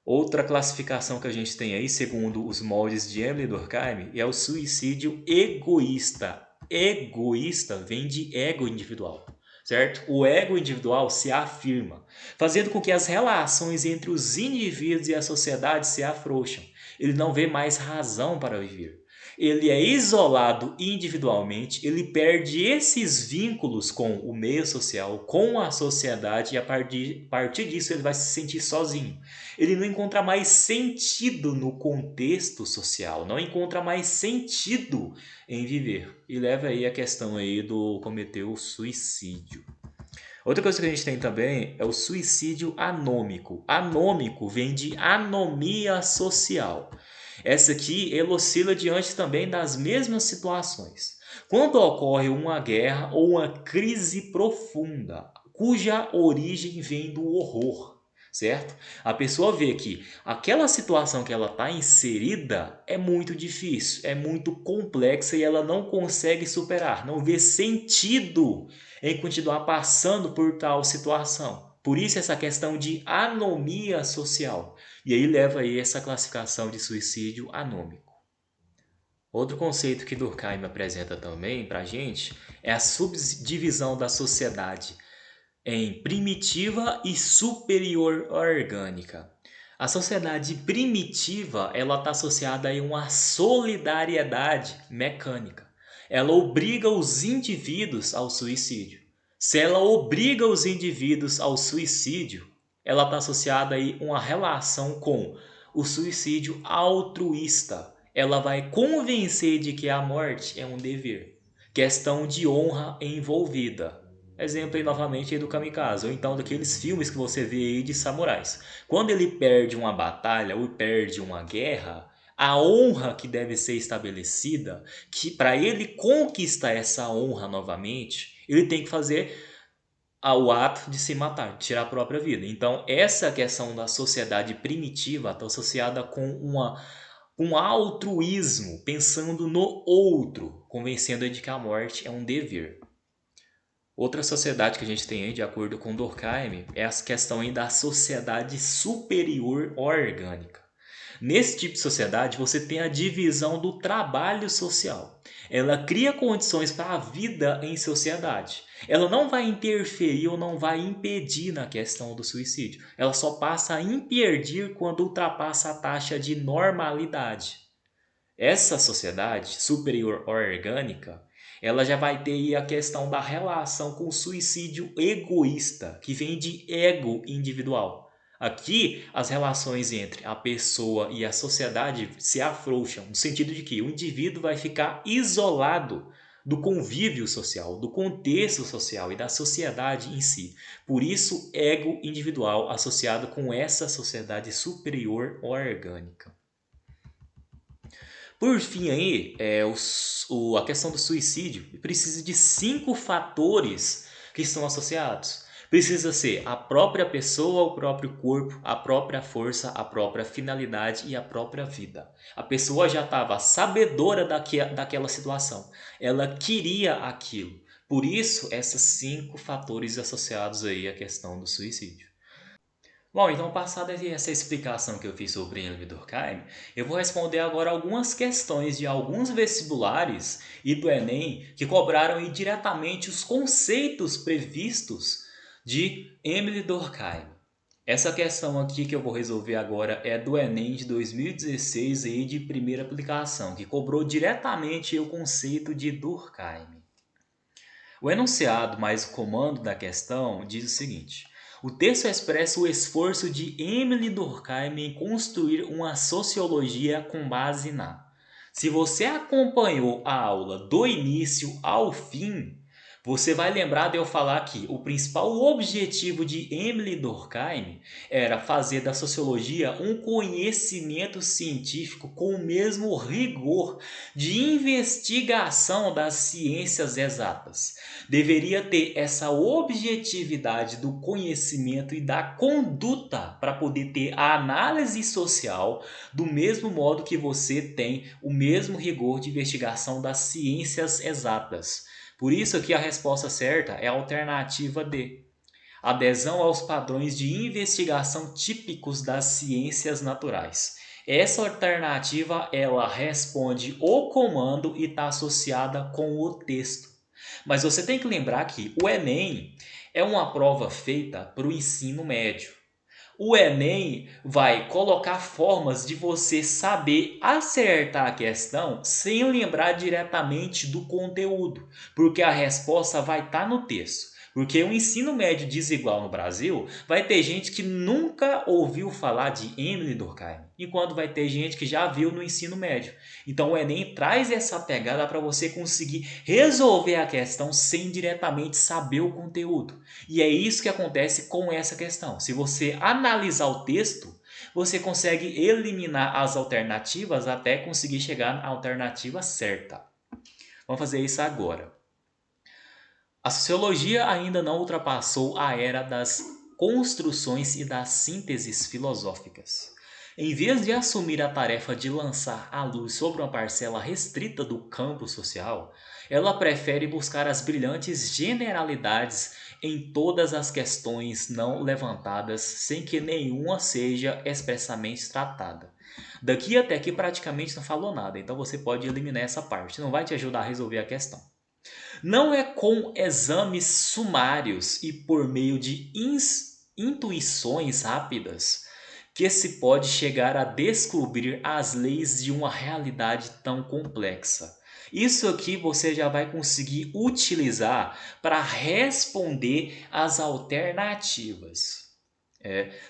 Outra classificação que a gente tem aí, segundo os moldes de Emile Durkheim, é o suicídio egoísta. Egoísta vem de ego individual, certo? O ego individual se afirma, fazendo com que as relações entre os indivíduos e a sociedade se afrouxam. Ele não vê mais razão para viver. Ele é isolado individualmente, ele perde esses vínculos com o meio social, com a sociedade, e a partir disso ele vai se sentir sozinho. Ele não encontra mais sentido no contexto social, não encontra mais sentido em viver. E leva aí a questão aí do cometer o suicídio. Outra coisa que a gente tem também é o suicídio anômico. Anômico vem de anomia social. Essa aqui ela oscila diante também das mesmas situações. Quando ocorre uma guerra ou uma crise profunda, cuja origem vem do horror, certo? A pessoa vê que aquela situação que ela está inserida é muito difícil, é muito complexa e ela não consegue superar, não vê sentido em continuar passando por tal situação. Por isso essa questão de anomia social. E aí leva aí essa classificação de suicídio anômico. Outro conceito que Durkheim apresenta também para a gente é a subdivisão da sociedade em primitiva e superior orgânica. A sociedade primitiva ela está associada a uma solidariedade mecânica. Ela obriga os indivíduos ao suicídio. Se ela obriga os indivíduos ao suicídio, ela está associada aí a uma relação com o suicídio altruísta. Ela vai convencer de que a morte é um dever. Questão de honra envolvida. Exemplo aí novamente aí do kamikaze, ou então daqueles filmes que você vê aí de samurais. Quando ele perde uma batalha ou perde uma guerra, a honra que deve ser estabelecida, que para ele conquistar essa honra novamente, ele tem que fazer o ato de se matar, de tirar a própria vida. Então, essa questão da sociedade primitiva está associada com um altruísmo, pensando no outro, convencendo de que a morte é um dever. Outra sociedade que a gente tem aí, de acordo com Durkheim, é a questão aí da sociedade superior orgânica. Nesse tipo de sociedade, você tem a divisão do trabalho social. Ela cria condições para a vida em sociedade. Ela não vai interferir ou não vai impedir na questão do suicídio. Ela só passa a impedir quando ultrapassa a taxa de normalidade. Essa sociedade superior orgânica, ela já vai ter aí a questão da relação com o suicídio egoísta, que vem de ego individual. Aqui, as relações entre a pessoa e a sociedade se afrouxam, no sentido de que o indivíduo vai ficar isolado do convívio social, do contexto social e da sociedade em si. Por isso, ego individual associado com essa sociedade superior orgânica. Por fim aí, a questão do suicídio precisa de 5 fatores que estão associados. Precisa ser a própria pessoa, o próprio corpo, a própria força, a própria finalidade e a própria vida. A pessoa já estava sabedora daquela situação. Ela queria aquilo. Por isso, esses 5 fatores associados aí à questão do suicídio. Bom, então passada essa explicação que eu fiz sobre Emile Durkheim, eu vou responder agora algumas questões de alguns vestibulares e do Enem que cobraram diretamente os conceitos previstos de Emile Durkheim. Essa questão aqui que eu vou resolver agora é do Enem de 2016 aí de primeira aplicação, que cobrou diretamente o conceito de Durkheim. O enunciado mais o comando da questão diz o seguinte: o texto expressa o esforço de Emile Durkheim em construir uma sociologia com base na. Se você acompanhou a aula do início ao fim, você vai lembrar de eu falar que o principal objetivo de Emile Durkheim era fazer da sociologia um conhecimento científico com o mesmo rigor de investigação das ciências exatas. Deveria ter essa objetividade do conhecimento e da conduta para poder ter a análise social do mesmo modo que você tem o mesmo rigor de investigação das ciências exatas. Por isso aqui a resposta certa é a alternativa D. Adesão aos padrões de investigação típicos das ciências naturais. Essa alternativa ela responde o comando e está associada com o texto. Mas você tem que lembrar que o Enem é uma prova feita para o ensino médio. O Enem vai colocar formas de você saber acertar a questão sem lembrar diretamente do conteúdo, porque a resposta vai estar no texto. Porque o ensino médio desigual no Brasil vai ter gente que nunca ouviu falar de Emile Durkheim, enquanto vai ter gente que já viu no ensino médio. Então o Enem traz essa pegada para você conseguir resolver a questão sem diretamente saber o conteúdo. E é isso que acontece com essa questão. Se você analisar o texto, você consegue eliminar as alternativas até conseguir chegar na alternativa certa. Vamos fazer isso agora. A sociologia ainda não ultrapassou a era das construções e das sínteses filosóficas. Em vez de assumir a tarefa de lançar a luz sobre uma parcela restrita do campo social, ela prefere buscar as brilhantes generalidades em todas as questões não levantadas sem que nenhuma seja expressamente tratada. Daqui até aqui praticamente não falou nada, então você pode eliminar essa parte, não vai te ajudar a resolver a questão. Não é com exames sumários e por meio de intuições rápidas que se pode chegar a descobrir as leis de uma realidade tão complexa. Isso aqui você já vai conseguir utilizar para responder às alternativas.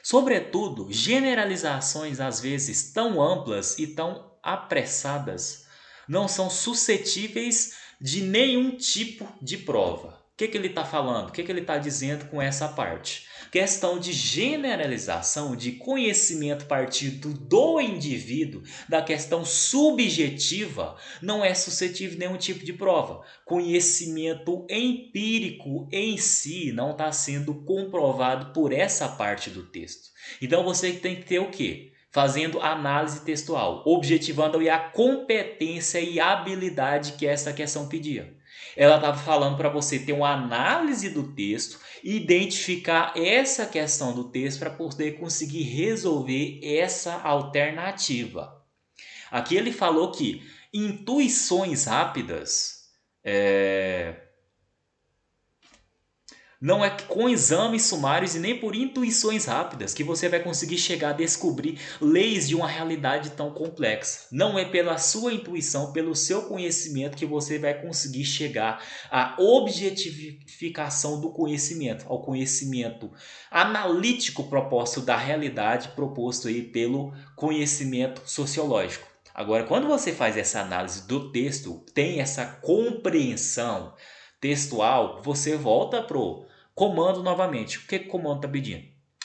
Sobretudo, generalizações às vezes tão amplas e tão apressadas não são suscetíveis de nenhum tipo de prova. O que ele está falando? O que ele está dizendo com essa parte? Questão de generalização, de conhecimento partido do indivíduo, da questão subjetiva, não é suscetível de nenhum tipo de prova. Conhecimento empírico em si não está sendo comprovado por essa parte do texto. Então você tem que ter o quê? Fazendo análise textual, objetivando a competência e habilidade que essa questão pedia. Ela estava falando para você ter uma análise do texto, identificar essa questão do texto para poder conseguir resolver essa alternativa. Aqui ele falou que intuições rápidas não é com exames sumários e nem por intuições rápidas que você vai conseguir chegar a descobrir leis de uma realidade tão complexa. Não é pela sua intuição, pelo seu conhecimento que você vai conseguir chegar à objetificação do conhecimento, ao conhecimento analítico proposto da realidade, proposto aí pelo conhecimento sociológico. Agora, quando você faz essa análise do texto, tem essa compreensão textual, você volta pro comando novamente. O que o comando está pedindo?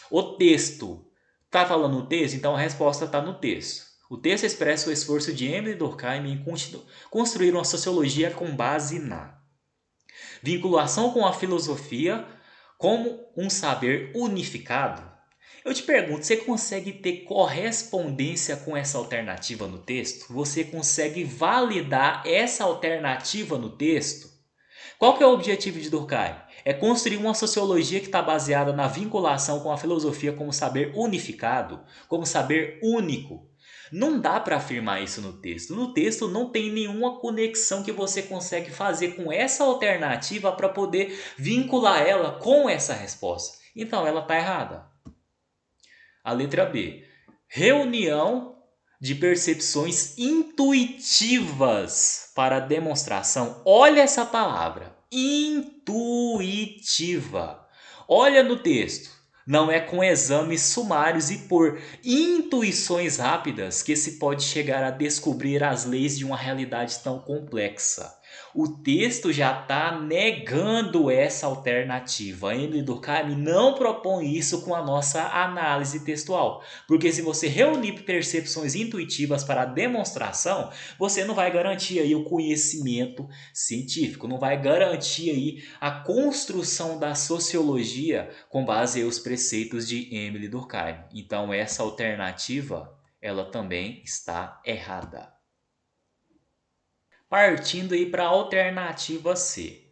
O texto. Está falando no texto? Então a resposta está no texto. O texto expressa o esforço de Emile Durkheim em construir uma sociologia com base na vinculação com a filosofia como um saber unificado. Eu te pergunto, você consegue ter correspondência com essa alternativa no texto? Você consegue validar essa alternativa no texto? Qual que é o objetivo de Durkheim? É construir uma sociologia que está baseada na vinculação com a filosofia como saber unificado, como saber único. Não dá para afirmar isso no texto. No texto não tem nenhuma conexão que você consegue fazer com essa alternativa para poder vincular ela com essa resposta. Então ela está errada. A letra B. Reunião de percepções intuitivas para demonstração. Olha essa palavra. Intuitiva. Olha no texto. Não é com exames sumários e por intuições rápidas que se pode chegar a descobrir as leis de uma realidade tão complexa. O texto já está negando essa alternativa. Emile Durkheim não propõe isso com a nossa análise textual. Porque se você reunir percepções intuitivas para a demonstração, você não vai garantir aí o conhecimento científico, não vai garantir aí a construção da sociologia com base nos preceitos de Emile Durkheim. Então essa alternativa, ela também está errada. Partindo aí para a alternativa C.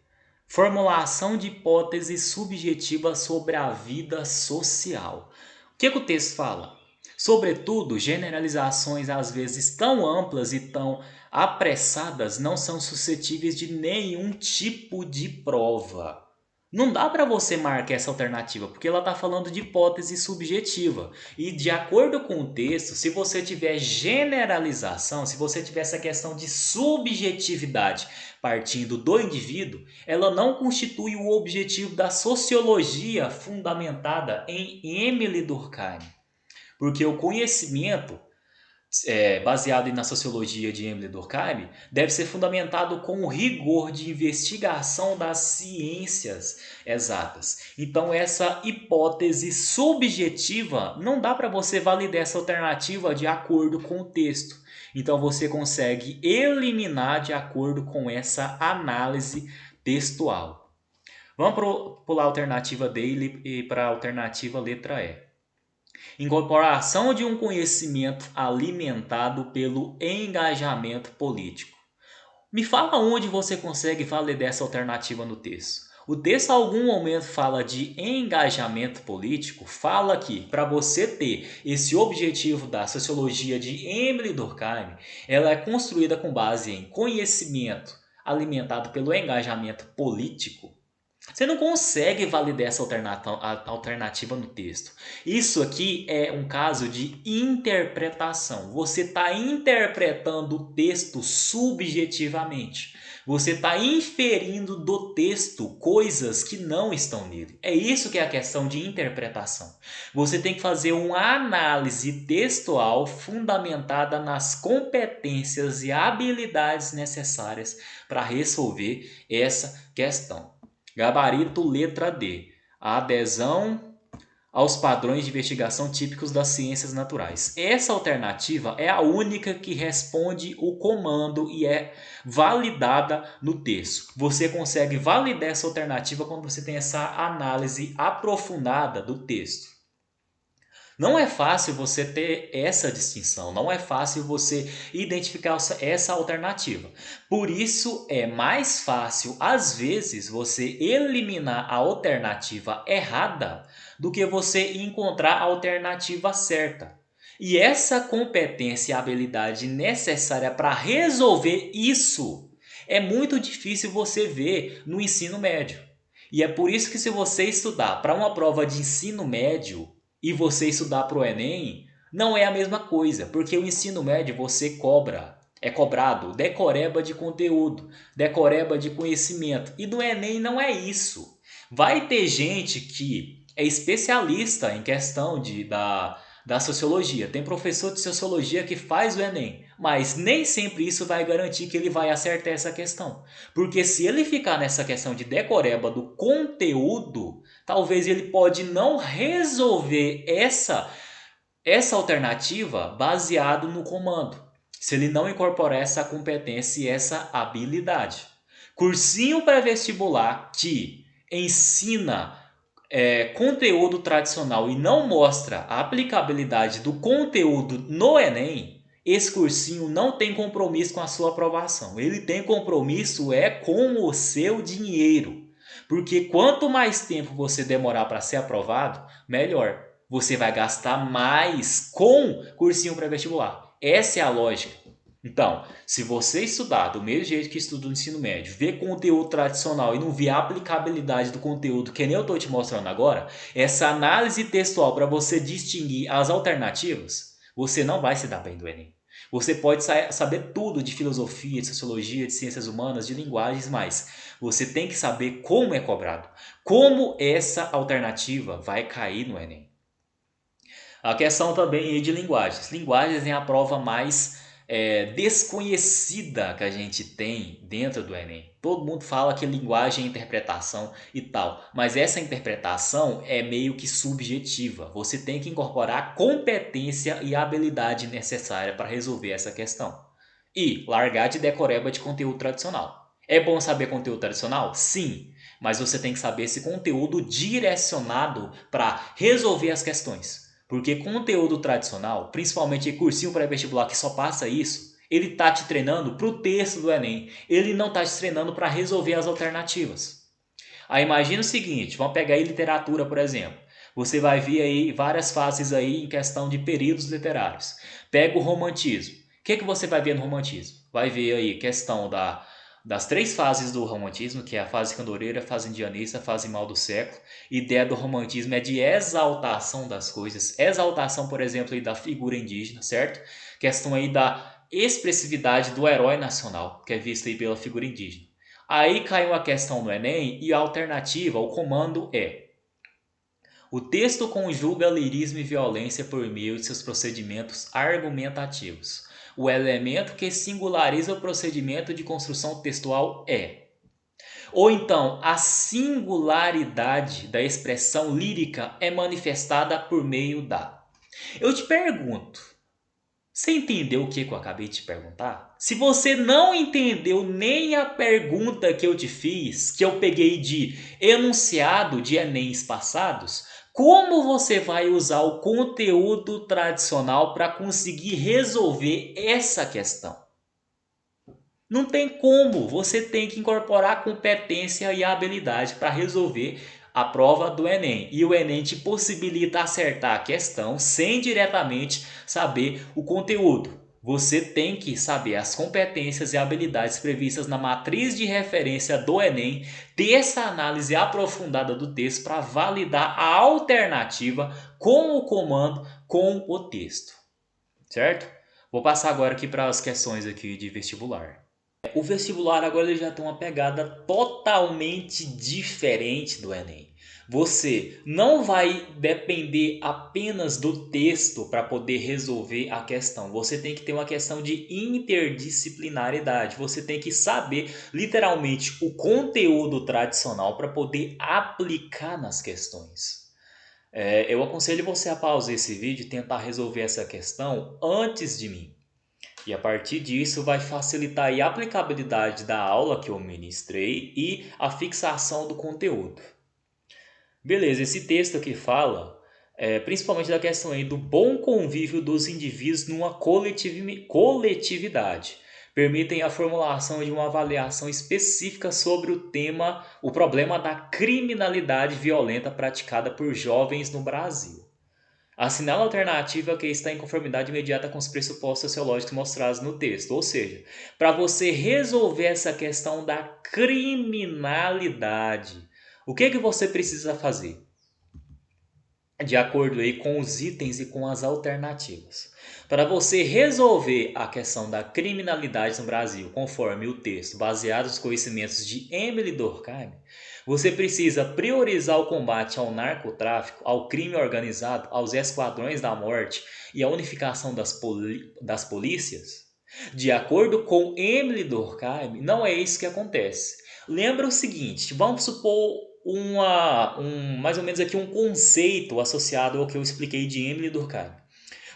Formulação de hipóteses subjetivas sobre a vida social. O que o texto fala? Sobretudo, generalizações às vezes tão amplas e tão apressadas não são suscetíveis de nenhum tipo de prova. Não dá para você marcar essa alternativa, porque ela está falando de hipótese subjetiva. E de acordo com o texto, se você tiver generalização, se você tiver essa questão de subjetividade partindo do indivíduo, ela não constitui o objetivo da sociologia fundamentada em Emile Durkheim. Porque o conhecimento baseado na sociologia de Emile Durkheim, deve ser fundamentado com o rigor de investigação das ciências exatas. Então, essa hipótese subjetiva, não dá para você validar essa alternativa de acordo com o texto. Então, você consegue eliminar de acordo com essa análise textual. Vamos pular a alternativa D e para a alternativa letra E. Incorporação de um conhecimento alimentado pelo engajamento político. Me fala onde você consegue validar essa alternativa no texto. O texto, em algum momento, fala de engajamento político, fala que para você ter esse objetivo da sociologia de Emile Durkheim, ela é construída com base em conhecimento alimentado pelo engajamento político. Você não consegue validar essa alternativa no texto. Isso aqui é um caso de interpretação. Você está interpretando o texto subjetivamente. Você está inferindo do texto coisas que não estão nele. É isso que é a questão de interpretação. Você tem que fazer uma análise textual fundamentada nas competências e habilidades necessárias para resolver essa questão. Gabarito letra D. A adesão aos padrões de investigação típicos das ciências naturais. Essa alternativa é a única que responde o comando e é validada no texto. Você consegue validar essa alternativa quando você tem essa análise aprofundada do texto. Não é fácil você ter essa distinção, não é fácil você identificar essa alternativa. Por isso é mais fácil, às vezes, você eliminar a alternativa errada do que você encontrar a alternativa certa. E essa competência e habilidade necessária para resolver isso é muito difícil você ver no ensino médio. E é por isso que, se você estudar para uma prova de ensino médio e você estudar para o Enem, não é a mesma coisa, porque o ensino médio você cobra, é cobrado decoreba de conteúdo, decoreba de conhecimento. E no Enem não é isso. Vai ter gente que é especialista em questão da sociologia. Tem professor de sociologia que faz o Enem, mas nem sempre isso vai garantir que ele vai acertar essa questão. Porque se ele ficar nessa questão de decoreba do conteúdo, talvez ele pode não resolver essa alternativa baseado no comando, se ele não incorporar essa competência e essa habilidade. Cursinho pré-vestibular que ensina conteúdo tradicional e não mostra a aplicabilidade do conteúdo no Enem, esse cursinho não tem compromisso com a sua aprovação. Ele tem compromisso com o seu dinheiro. Porque quanto mais tempo você demorar para ser aprovado, melhor. Você vai gastar mais com cursinho pré-vestibular. Essa é a lógica. Então, se você estudar do mesmo jeito que estuda no ensino médio, ver conteúdo tradicional e não ver a aplicabilidade do conteúdo que nem eu estou te mostrando agora, essa análise textual para você distinguir as alternativas, você não vai se dar bem do Enem. Você pode saber tudo de filosofia, de sociologia, de ciências humanas, de linguagens, mas você tem que saber como é cobrado, como essa alternativa vai cair no Enem. A questão também é de linguagens. Linguagens é a prova mais desconhecida que a gente tem dentro do Enem. Todo mundo fala que linguagem é interpretação e tal, mas essa interpretação é meio que subjetiva. Você tem que incorporar a competência e a habilidade necessária para resolver essa questão. E largar de decoreba de conteúdo tradicional. É bom saber conteúdo tradicional? Sim, mas você tem que saber esse conteúdo direcionado para resolver as questões. Porque conteúdo tradicional, principalmente cursinho pré-vestibular que só passa isso, ele tá te treinando para o texto do Enem. Ele não tá te treinando para resolver as alternativas. Aí imagina o seguinte, vamos pegar aí literatura, por exemplo. Você vai ver aí várias fases aí em questão de períodos literários. Pega o romantismo. O que você vai ver no romantismo? Vai ver aí questão das três fases do romantismo, que é a fase candoreira, a fase indianista, a fase mal do século. A ideia do romantismo é de exaltação das coisas. Exaltação, por exemplo, aí da figura indígena, certo? Questão aí da expressividade do herói nacional, que é vista aí pela figura indígena. Aí caiu a questão no Enem e a alternativa, o comando é: o texto conjuga lirismo e violência por meio de seus procedimentos argumentativos. O elemento que singulariza o procedimento de construção textual é. Ou então, a singularidade da expressão lírica é manifestada por meio da. Eu te pergunto, você entendeu o que eu acabei de te perguntar? Se você não entendeu nem a pergunta que eu te fiz, que eu peguei de enunciado de Enems passados, como você vai usar o conteúdo tradicional para conseguir resolver essa questão? Não tem como, você tem que incorporar a competência e a habilidade para resolver a prova do Enem. E o Enem te possibilita acertar a questão sem diretamente saber o conteúdo. você tem que saber as competências e habilidades previstas na matriz de referência do Enem, ter essa análise aprofundada do texto para validar a alternativa com o comando com o texto, certo? Vou passar agora aqui para as questões aqui de vestibular. O vestibular agora ele já tem uma pegada totalmente diferente do Enem. Você não vai depender apenas do texto para poder resolver a questão. Você tem que ter uma questão de interdisciplinaridade. Você tem que saber literalmente o conteúdo tradicional para poder aplicar nas questões. Eu aconselho você a pausar esse vídeo e tentar resolver essa questão antes de mim. E a partir disso vai facilitar aí a aplicabilidade da aula que eu ministrei e a fixação do conteúdo. Beleza, esse texto aqui fala principalmente da questão aí do bom convívio dos indivíduos numa coletividade. Permitem a formulação de uma avaliação específica sobre o problema da criminalidade violenta praticada por jovens no Brasil. Assinala a alternativa que está em conformidade imediata com os pressupostos sociológicos mostrados no texto. Ou seja, para você resolver essa questão da criminalidade, o que você precisa fazer? De acordo aí com os itens e com as alternativas. Para você resolver a questão da criminalidade no Brasil, conforme o texto, baseado nos conhecimentos de Emily Durkheim, você precisa priorizar o combate ao narcotráfico, ao crime organizado, aos esquadrões da morte e a unificação das polícias? De acordo com Emily Durkheim, não é isso que acontece. Lembra o seguinte, vamos supor mais ou menos aqui um conceito associado ao que eu expliquei de Emily Durkheim.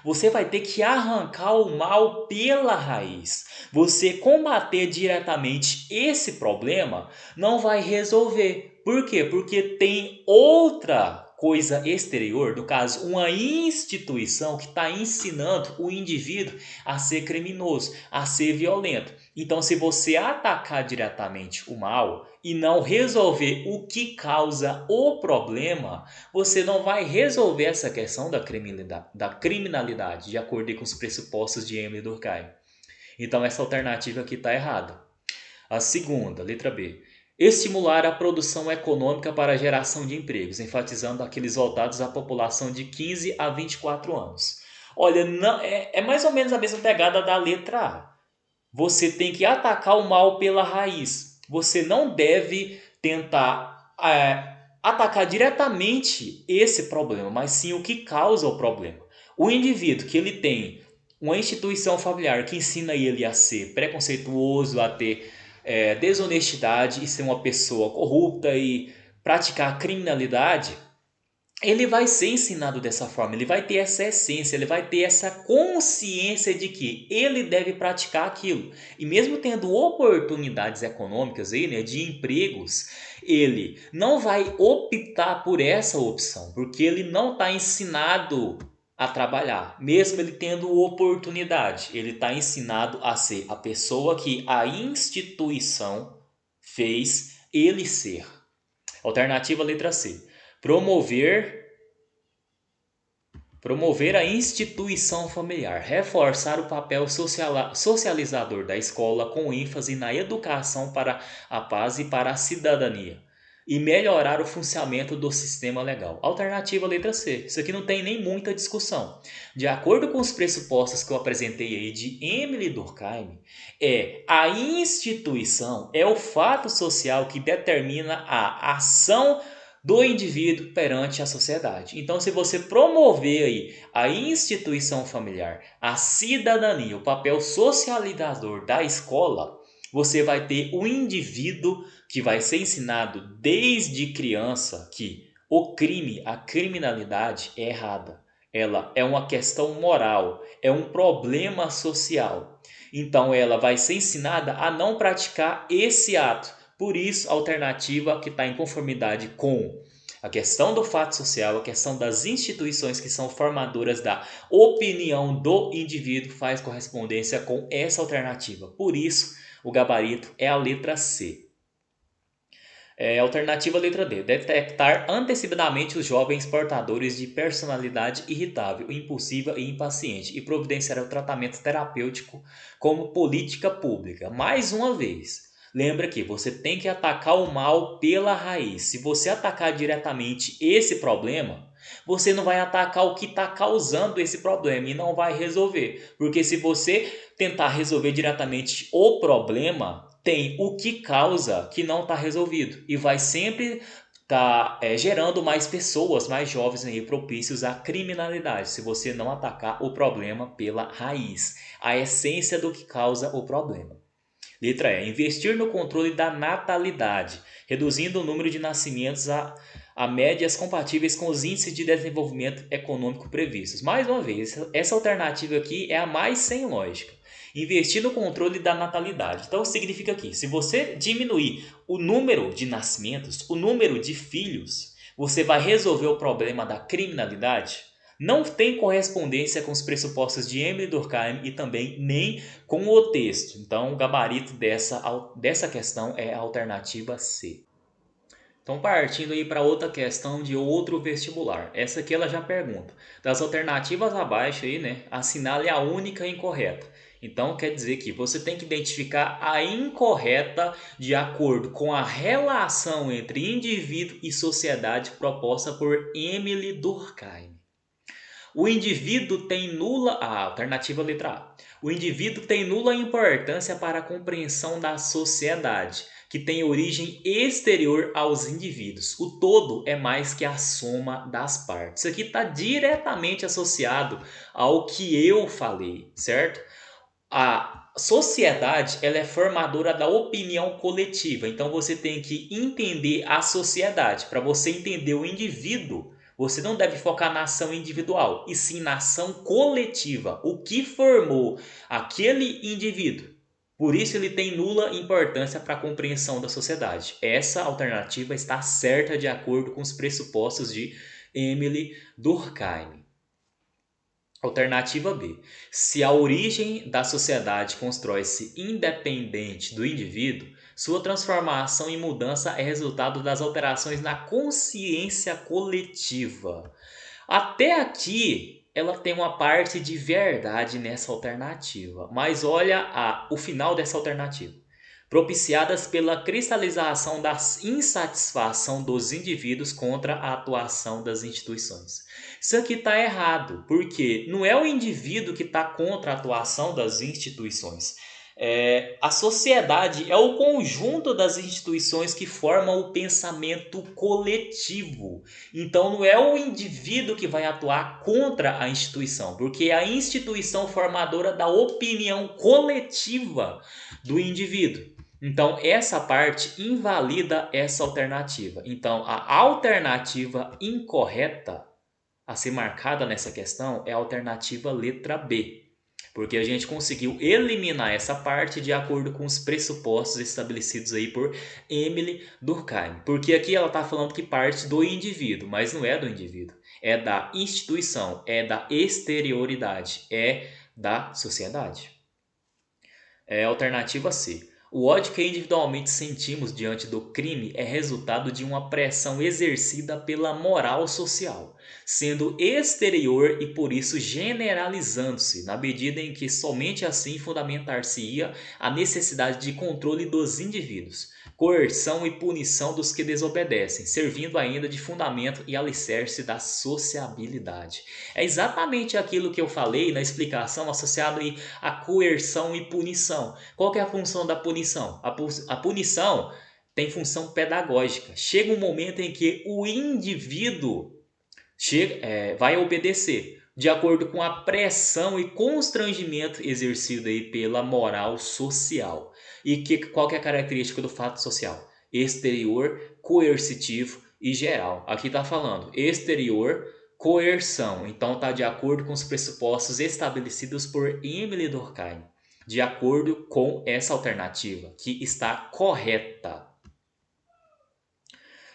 Você vai ter que arrancar o mal pela raiz. Você combater diretamente esse problema não vai resolver. Por quê? Porque tem outra coisa exterior, no caso, uma instituição que está ensinando o indivíduo a ser criminoso, a ser violento. Então, se você atacar diretamente o mal e não resolver o que causa o problema, você não vai resolver essa questão da criminalidade, de acordo com os pressupostos de Emily Durkheim. Então, essa alternativa aqui está errada. A segunda, letra B. Estimular a produção econômica para a geração de empregos, enfatizando aqueles voltados à população de 15 a 24 anos. Olha, não, é mais ou menos a mesma pegada da letra A. Você tem que atacar o mal pela raiz. Você não deve tentar atacar diretamente esse problema, mas sim o que causa o problema. O indivíduo que ele tem uma instituição familiar que ensina ele a ser preconceituoso, a ter desonestidade e ser uma pessoa corrupta e praticar criminalidade, ele vai ser ensinado dessa forma, ele vai ter essa essência, ele vai ter essa consciência de que ele deve praticar aquilo. E mesmo tendo oportunidades econômicas aí, né, de empregos, ele não vai optar por essa opção, porque ele não está ensinado a trabalhar. Mesmo ele tendo oportunidade, ele está ensinado a ser a pessoa que a instituição fez ele ser. Alternativa letra C. Promover a instituição familiar, reforçar o papel socializador da escola com ênfase na educação para a paz e para a cidadania e melhorar o funcionamento do sistema legal. Alternativa letra C. Isso aqui não tem nem muita discussão. De acordo com os pressupostos que eu apresentei aí de Emily Durkheim, a instituição é o fato social que determina a ação do indivíduo perante a sociedade. Então, se você promover aí a instituição familiar, a cidadania, o papel socializador da escola, você vai ter um indivíduo que vai ser ensinado desde criança que o crime, a criminalidade é errada. Ela é uma questão moral, é um problema social. Então, ela vai ser ensinada a não praticar esse ato. Por isso, a alternativa que está em conformidade com a questão do fato social, a questão das instituições que são formadoras da opinião do indivíduo faz correspondência com essa alternativa. Por isso, o gabarito é a letra C. Alternativa letra D. Detectar antecipadamente os jovens portadores de personalidade irritável, impulsiva e impaciente e providenciar o tratamento terapêutico como política pública. Mais uma vez, lembra que você tem que atacar o mal pela raiz. Se você atacar diretamente esse problema, você não vai atacar o que está causando esse problema e não vai resolver. Porque se você tentar resolver diretamente o problema, tem o que causa que não está resolvido e vai sempre gerando mais pessoas, mais jovens aí propícios à criminalidade, se você não atacar o problema pela raiz, a essência do que causa o problema. Letra E. Investir no controle da natalidade, reduzindo o número de nascimentos a médias compatíveis com os índices de desenvolvimento econômico previstos. Mais uma vez, essa alternativa aqui é a mais sem lógica. Investir no controle da natalidade. Então significa que se você diminuir o número de nascimentos, o número de filhos, você vai resolver o problema da criminalidade? Não tem correspondência com os pressupostos de Emile Durkheim e também nem com o texto. Então, o gabarito dessa questão é a alternativa C. Então, partindo aí para outra questão de outro vestibular. Essa aqui ela já pergunta. Das alternativas abaixo aí, né, assinale a única incorreta. Então, quer dizer que você tem que identificar a incorreta de acordo com a relação entre indivíduo e sociedade proposta por Emile Durkheim. O indivíduo tem nula. A alternativa letra A. O indivíduo tem nula importância para a compreensão da sociedade, que tem origem exterior aos indivíduos. O todo é mais que a soma das partes. Isso aqui está diretamente associado ao que eu falei, certo? A sociedade ela é formadora da opinião coletiva. Então você tem que entender a sociedade. Para você entender o indivíduo, você não deve focar na ação individual, e sim na ação coletiva. O que formou aquele indivíduo? Por isso ele tem nula importância para a compreensão da sociedade. Essa alternativa está certa de acordo com os pressupostos de Emile Durkheim. Alternativa B. Se a origem da sociedade constrói-se independente do indivíduo, sua transformação e mudança é resultado das alterações na consciência coletiva. Até aqui, ela tem uma parte de verdade nessa alternativa, mas olha o final dessa alternativa. Propiciadas pela cristalização da insatisfação dos indivíduos contra a atuação das instituições. Isso aqui está errado, porque não é o indivíduo que está contra a atuação das instituições. A sociedade é o conjunto das instituições que formam o pensamento coletivo. Então não é o indivíduo que vai atuar contra a instituição, porque é a instituição formadora da opinião coletiva do indivíduo. Então, essa parte invalida essa alternativa. Então, a alternativa incorreta a ser marcada nessa questão é a alternativa letra B. Porque a gente conseguiu eliminar essa parte de acordo com os pressupostos estabelecidos aí por Emile Durkheim. Porque aqui ela está falando que parte do indivíduo, mas não é do indivíduo. É da instituição, é da exterioridade, é da sociedade. Alternativa C. O ódio que individualmente sentimos diante do crime é resultado de uma pressão exercida pela moral social, sendo exterior e por isso generalizando-se, na medida em que somente assim fundamentar-se-ia a necessidade de controle dos indivíduos, coerção e punição dos que desobedecem, servindo ainda de fundamento e alicerce da sociabilidade. É exatamente aquilo que eu falei na explicação associado à coerção e punição. Qual que é a função da punição? A punição tem função pedagógica. Chega um momento em que o indivíduo vai obedecer de acordo com a pressão e constrangimento exercido aí pela moral social. E qual que é a característica do fato social? Exterior, coercitivo e geral. Aqui está falando exterior, coerção. Então está de acordo com os pressupostos estabelecidos por Emile Durkheim. De acordo com essa alternativa, que está correta.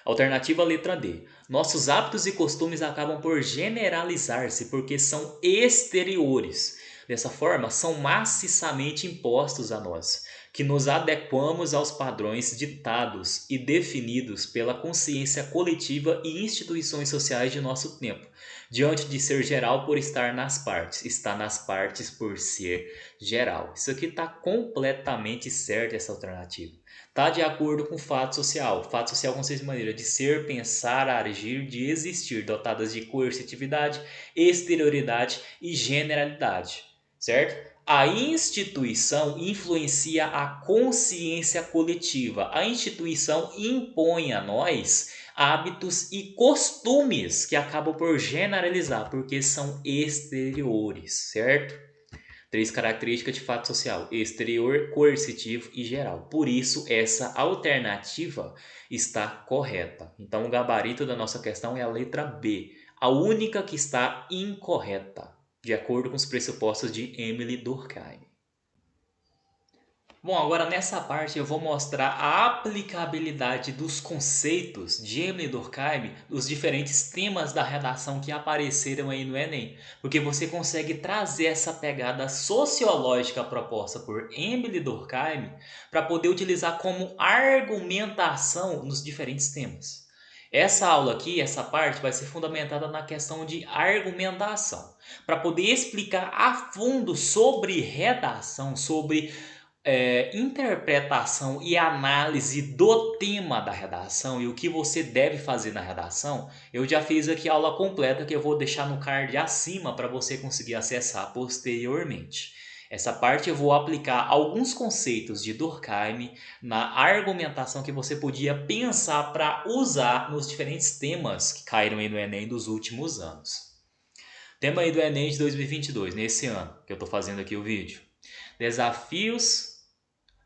Alternativa letra D. Nossos hábitos e costumes acabam por generalizar-se porque são exteriores. Dessa forma, são maciçamente impostos a nós. que nos adequamos aos padrões ditados e definidos pela consciência coletiva e instituições sociais de nosso tempo, diante de ser geral por estar nas partes, está nas partes por ser geral. Isso aqui está completamente certo, essa alternativa. Está de acordo com o fato social. O fato social consiste em maneira de ser, pensar, agir, de existir, dotadas de coercitividade, exterioridade e generalidade, certo? A instituição influencia a consciência coletiva. A instituição impõe a nós hábitos e costumes que acabam por generalizar, porque são exteriores, certo? 3 características de fato social: exterior, coercitivo e geral. Por isso, essa alternativa está correta. Então, o gabarito da nossa questão é a letra B, a única que está incorreta, de acordo com os pressupostos de Emile Durkheim. Bom, agora nessa parte eu vou mostrar a aplicabilidade dos conceitos de Emile Durkheim nos diferentes temas da redação que apareceram aí no Enem, porque você consegue trazer essa pegada sociológica proposta por Emile Durkheim para poder utilizar como argumentação nos diferentes temas. Essa aula aqui, essa parte, vai ser fundamentada na questão de argumentação, para poder explicar a fundo sobre redação, sobre interpretação e análise do tema da redação e o que você deve fazer na redação. Eu já fiz aqui a aula completa que eu vou deixar no card acima para você conseguir acessar posteriormente. Essa parte eu vou aplicar alguns conceitos de Durkheim na argumentação que você podia pensar para usar nos diferentes temas que caíram aí no Enem dos últimos anos. Tema aí do Enem de 2022, nesse ano que eu estou fazendo aqui o vídeo. Desafios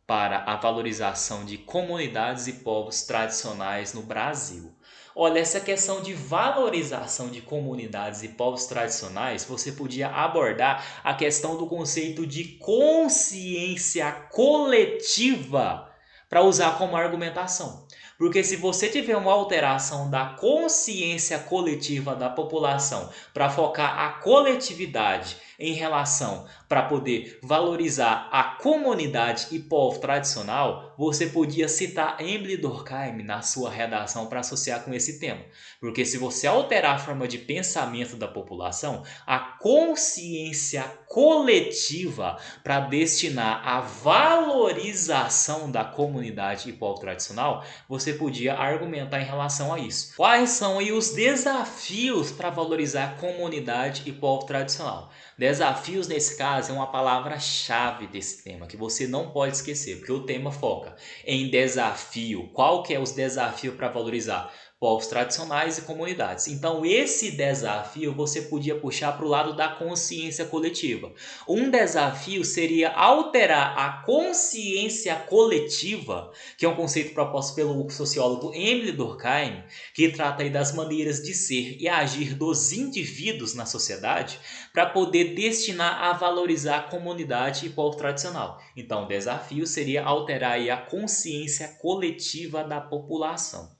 para a valorização de comunidades e povos tradicionais no Brasil. Olha, essa questão de valorização de comunidades e povos tradicionais, você podia abordar a questão do conceito de consciência coletiva para usar como argumentação. Porque se você tiver uma alteração da consciência coletiva da população para focar a coletividade em relação para poder valorizar a comunidade e povo tradicional, você podia citar Emile Durkheim na sua redação para associar com esse tema. Porque se você alterar a forma de pensamento da população, a consciência coletiva para destinar a valorização da comunidade e povo tradicional, você podia argumentar em relação a isso. Quais são aí os desafios para valorizar a comunidade e povo tradicional? Desafios, nesse caso, é uma palavra-chave desse tema, que você não pode esquecer, porque o tema foca em desafio. Qual que é os desafios para valorizar povos tradicionais e comunidades? Então, esse desafio você podia puxar para o lado da consciência coletiva. Um desafio seria alterar a consciência coletiva, que é um conceito proposto pelo sociólogo Emile Durkheim, que trata aí das maneiras de ser e agir dos indivíduos na sociedade, para poder destinar a valorizar a comunidade e povo tradicional. Então, o desafio seria alterar aí a consciência coletiva da população.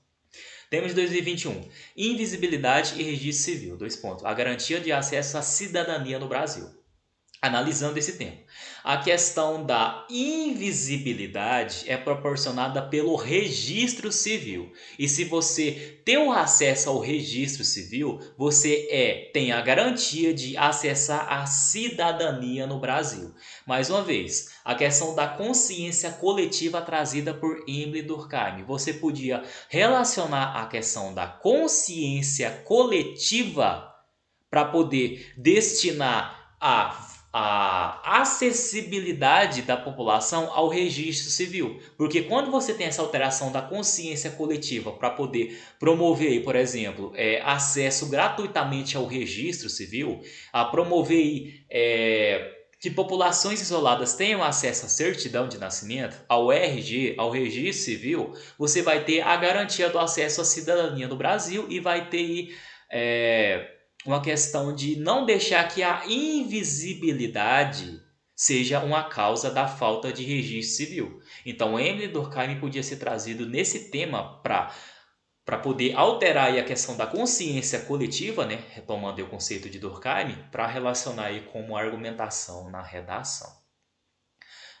Tema de 2021. Invisibilidade e registro civil. 2 pontos. A garantia de acesso à cidadania no Brasil. Analisando esse tema, a questão da invisibilidade é proporcionada pelo registro civil. E se você tem o acesso ao registro civil, você tem a garantia de acessar a cidadania no Brasil. Mais uma vez, a questão da consciência coletiva trazida por Emile Durkheim. Você podia relacionar a questão da consciência coletiva para poder destinar a acessibilidade da população ao registro civil. Porque quando você tem essa alteração da consciência coletiva para poder promover, por exemplo, acesso gratuitamente ao registro civil, a promover que populações isoladas tenham acesso à certidão de nascimento, ao RG, ao registro civil, você vai ter a garantia do acesso à cidadania no Brasil e vai ter uma questão de não deixar que a invisibilidade seja uma causa da falta de registro civil. Então, Emile Durkheim podia ser trazido nesse tema para poder alterar aí a questão da consciência coletiva, né? Retomando aí o conceito de Durkheim, para relacionar aí como argumentação na redação.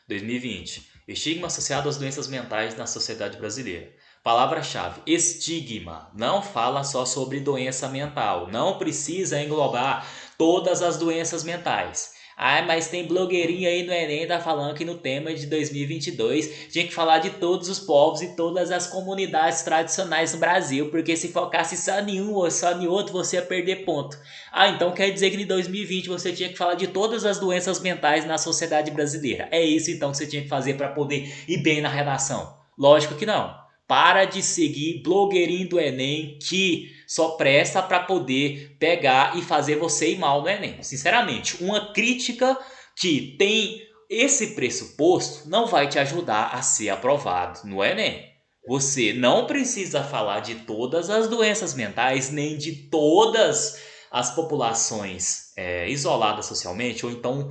2020. Estigma associado às doenças mentais na sociedade brasileira. Palavra-chave: estigma. Não fala só sobre doença mental. Não precisa englobar todas as doenças mentais. Ah, mas tem blogueirinho aí no Enem tá falando que no tema de 2022 tinha que falar de todos os povos e todas as comunidades tradicionais no Brasil, porque se focasse só em um ou só em outro você ia perder ponto. Ah, então quer dizer que em 2020 você tinha que falar de todas as doenças mentais na sociedade brasileira. É isso então que você tinha que fazer para poder ir bem na redação? Lógico que não. Para de seguir blogueirinho do Enem que só presta para poder pegar e fazer você ir mal no Enem. Sinceramente, uma crítica que tem esse pressuposto não vai te ajudar a ser aprovado no Enem. Você não precisa falar de todas as doenças mentais, nem de todas as populações isoladas socialmente, ou então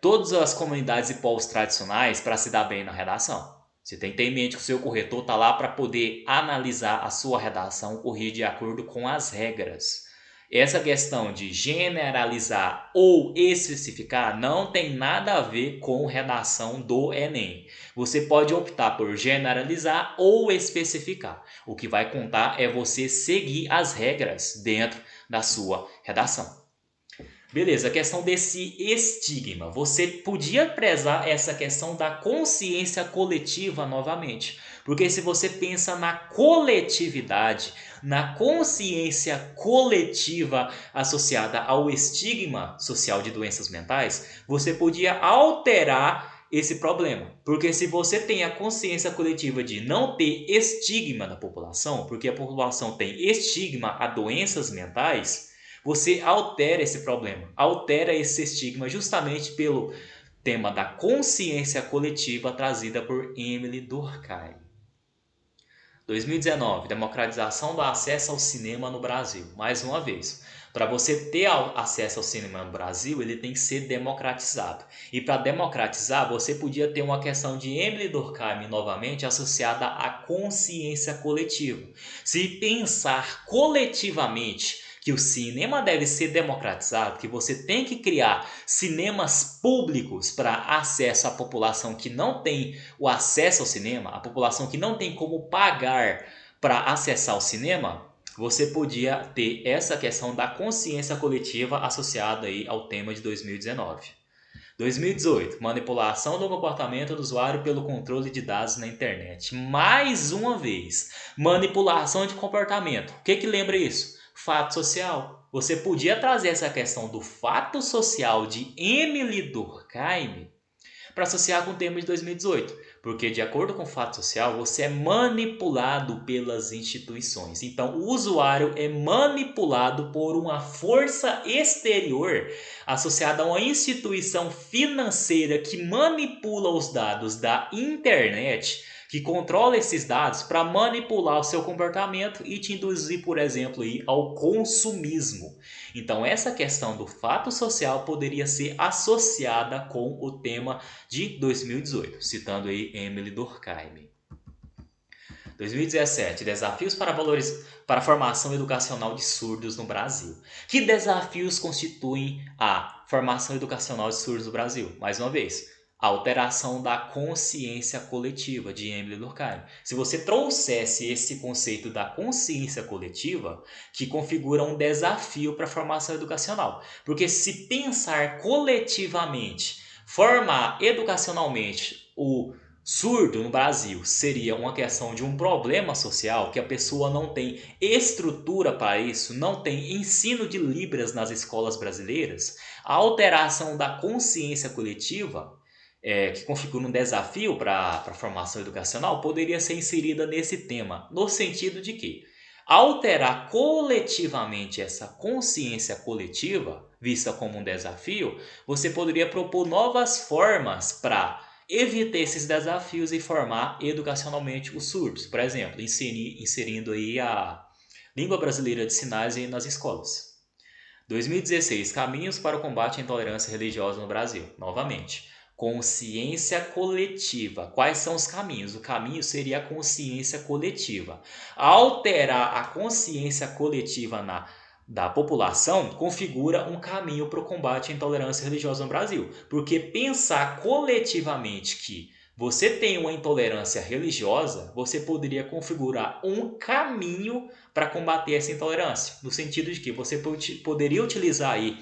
todas as comunidades e povos tradicionais para se dar bem na redação. Você tem que ter em mente que o seu corretor está lá para poder analisar a sua redação, corrigir de acordo com as regras. Essa questão de generalizar ou especificar não tem nada a ver com redação do Enem. Você pode optar por generalizar ou especificar. O que vai contar é você seguir as regras dentro da sua redação. Beleza, a questão desse estigma. Você podia prezar essa questão da consciência coletiva novamente. Porque se você pensa na coletividade, na consciência coletiva associada ao estigma social de doenças mentais, você podia alterar esse problema. Porque se você tem a consciência coletiva de não ter estigma da população, porque a população tem estigma a doenças mentais, você altera esse problema, altera esse estigma justamente pelo tema da consciência coletiva trazida por Emily Durkheim. 2019, democratização do acesso ao cinema no Brasil. Mais uma vez, para você ter acesso ao cinema no Brasil, ele tem que ser democratizado. E para democratizar, você podia ter uma questão de Emily Durkheim novamente associada à consciência coletiva. Se pensar coletivamente que o cinema deve ser democratizado, que você tem que criar cinemas públicos para acesso à população que não tem o acesso ao cinema, a população que não tem como pagar para acessar o cinema, você podia ter essa questão da consciência coletiva associada aí ao tema de 2019. 2018, manipulação do comportamento do usuário pelo controle de dados na internet. Mais uma vez, manipulação de comportamento. O que lembra isso? Fato social. Você podia trazer essa questão do fato social de Emily Durkheim para associar com o tema de 2018. Porque, de acordo com o fato social, você é manipulado pelas instituições. Então, o usuário é manipulado por uma força exterior associada a uma instituição financeira que manipula os dados da internet, que controla esses dados para manipular o seu comportamento e te induzir, por exemplo, ao consumismo. Então, essa questão do fato social poderia ser associada com o tema de 2018, citando aí Emily Durkheim. 2017, desafios para a formação educacional de surdos no Brasil. Que desafios constituem a formação educacional de surdos no Brasil? Mais uma vez, a alteração da consciência coletiva de Emily Durkheim. Se você trouxesse esse conceito da consciência coletiva, que configura um desafio para a formação educacional. Porque se pensar coletivamente, formar educacionalmente o surdo no Brasil seria uma questão de um problema social que a pessoa não tem estrutura para isso, não tem ensino de Libras nas escolas brasileiras, a alteração da consciência coletiva, que configura um desafio para a formação educacional, poderia ser inserida nesse tema, no sentido de que alterar coletivamente essa consciência coletiva, vista como um desafio, você poderia propor novas formas para evitar esses desafios e formar educacionalmente os surdos. Por exemplo, inserindo aí a língua brasileira de sinais aí nas escolas. 2016, caminhos para o combate à intolerância religiosa no Brasil. Novamente, consciência coletiva. Quais são os caminhos? O caminho seria a consciência coletiva. Alterar a consciência coletiva da população configura um caminho para o combate à intolerância religiosa no Brasil. Porque pensar coletivamente que Você tem uma intolerância religiosa, você poderia configurar um caminho para combater essa intolerância, no sentido de que você poderia utilizar aí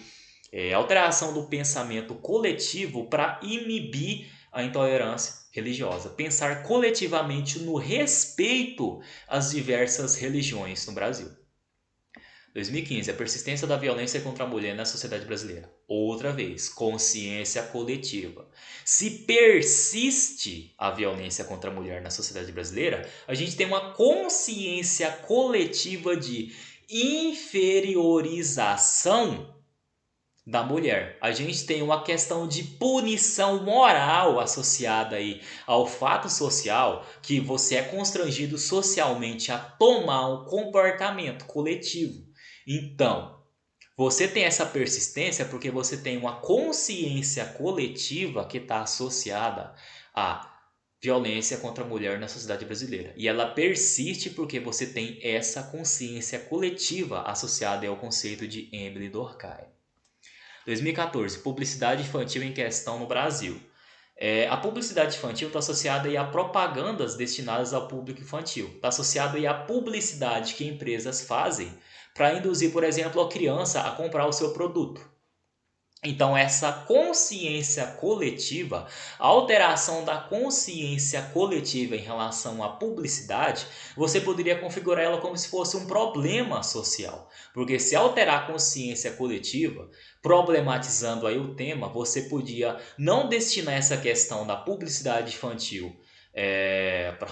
alteração do pensamento coletivo para inibir a intolerância religiosa. Pensar coletivamente no respeito às diversas religiões no Brasil. 2015, a persistência da violência contra a mulher na sociedade brasileira. Outra vez, consciência coletiva. Se persiste a violência contra a mulher na sociedade brasileira, a gente tem uma consciência coletiva de inferiorização da mulher. A gente tem uma questão de punição moral associada aí ao fato social que você é constrangido socialmente a tomar um comportamento coletivo. Então, você tem essa persistência porque você tem uma consciência coletiva que está associada à violência contra a mulher na sociedade brasileira. E ela persiste porque você tem essa consciência coletiva associada ao conceito de Emily Durkheim. 2014, publicidade infantil em questão no Brasil. A publicidade infantil está associada aí a propagandas destinadas ao público infantil. Está associada aí a publicidade que empresas fazem para induzir, por exemplo, a criança a comprar o seu produto. Então, essa consciência coletiva, a alteração da consciência coletiva em relação à publicidade, você poderia configurar ela como se fosse um problema social. Porque se alterar a consciência coletiva, problematizando aí o tema, você podia não destinar essa questão da publicidade infantil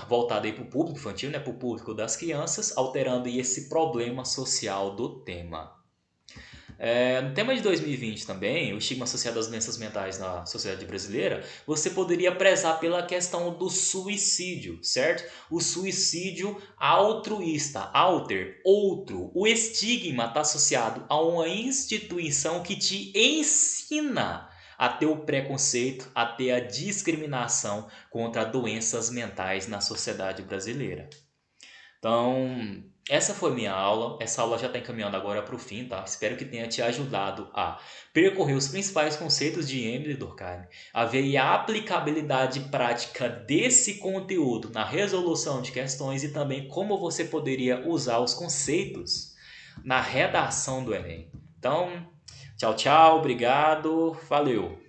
voltada para o público infantil, né, para o público das crianças, alterando aí esse problema social do tema. No tema de 2020 também, o estigma associado às doenças mentais na sociedade brasileira, você poderia prezar pela questão do suicídio, certo? O suicídio altruísta, alter, outro. O estigma está associado a uma instituição que te ensina a ter o preconceito, a ter a discriminação contra doenças mentais na sociedade brasileira. Então, essa foi minha aula. Essa aula já está encaminhando agora para o fim, tá? Espero que tenha te ajudado a percorrer os principais conceitos de Emily Durkheim, a ver a aplicabilidade prática desse conteúdo na resolução de questões e também como você poderia usar os conceitos na redação do Enem. Então, tchau, tchau, obrigado, valeu!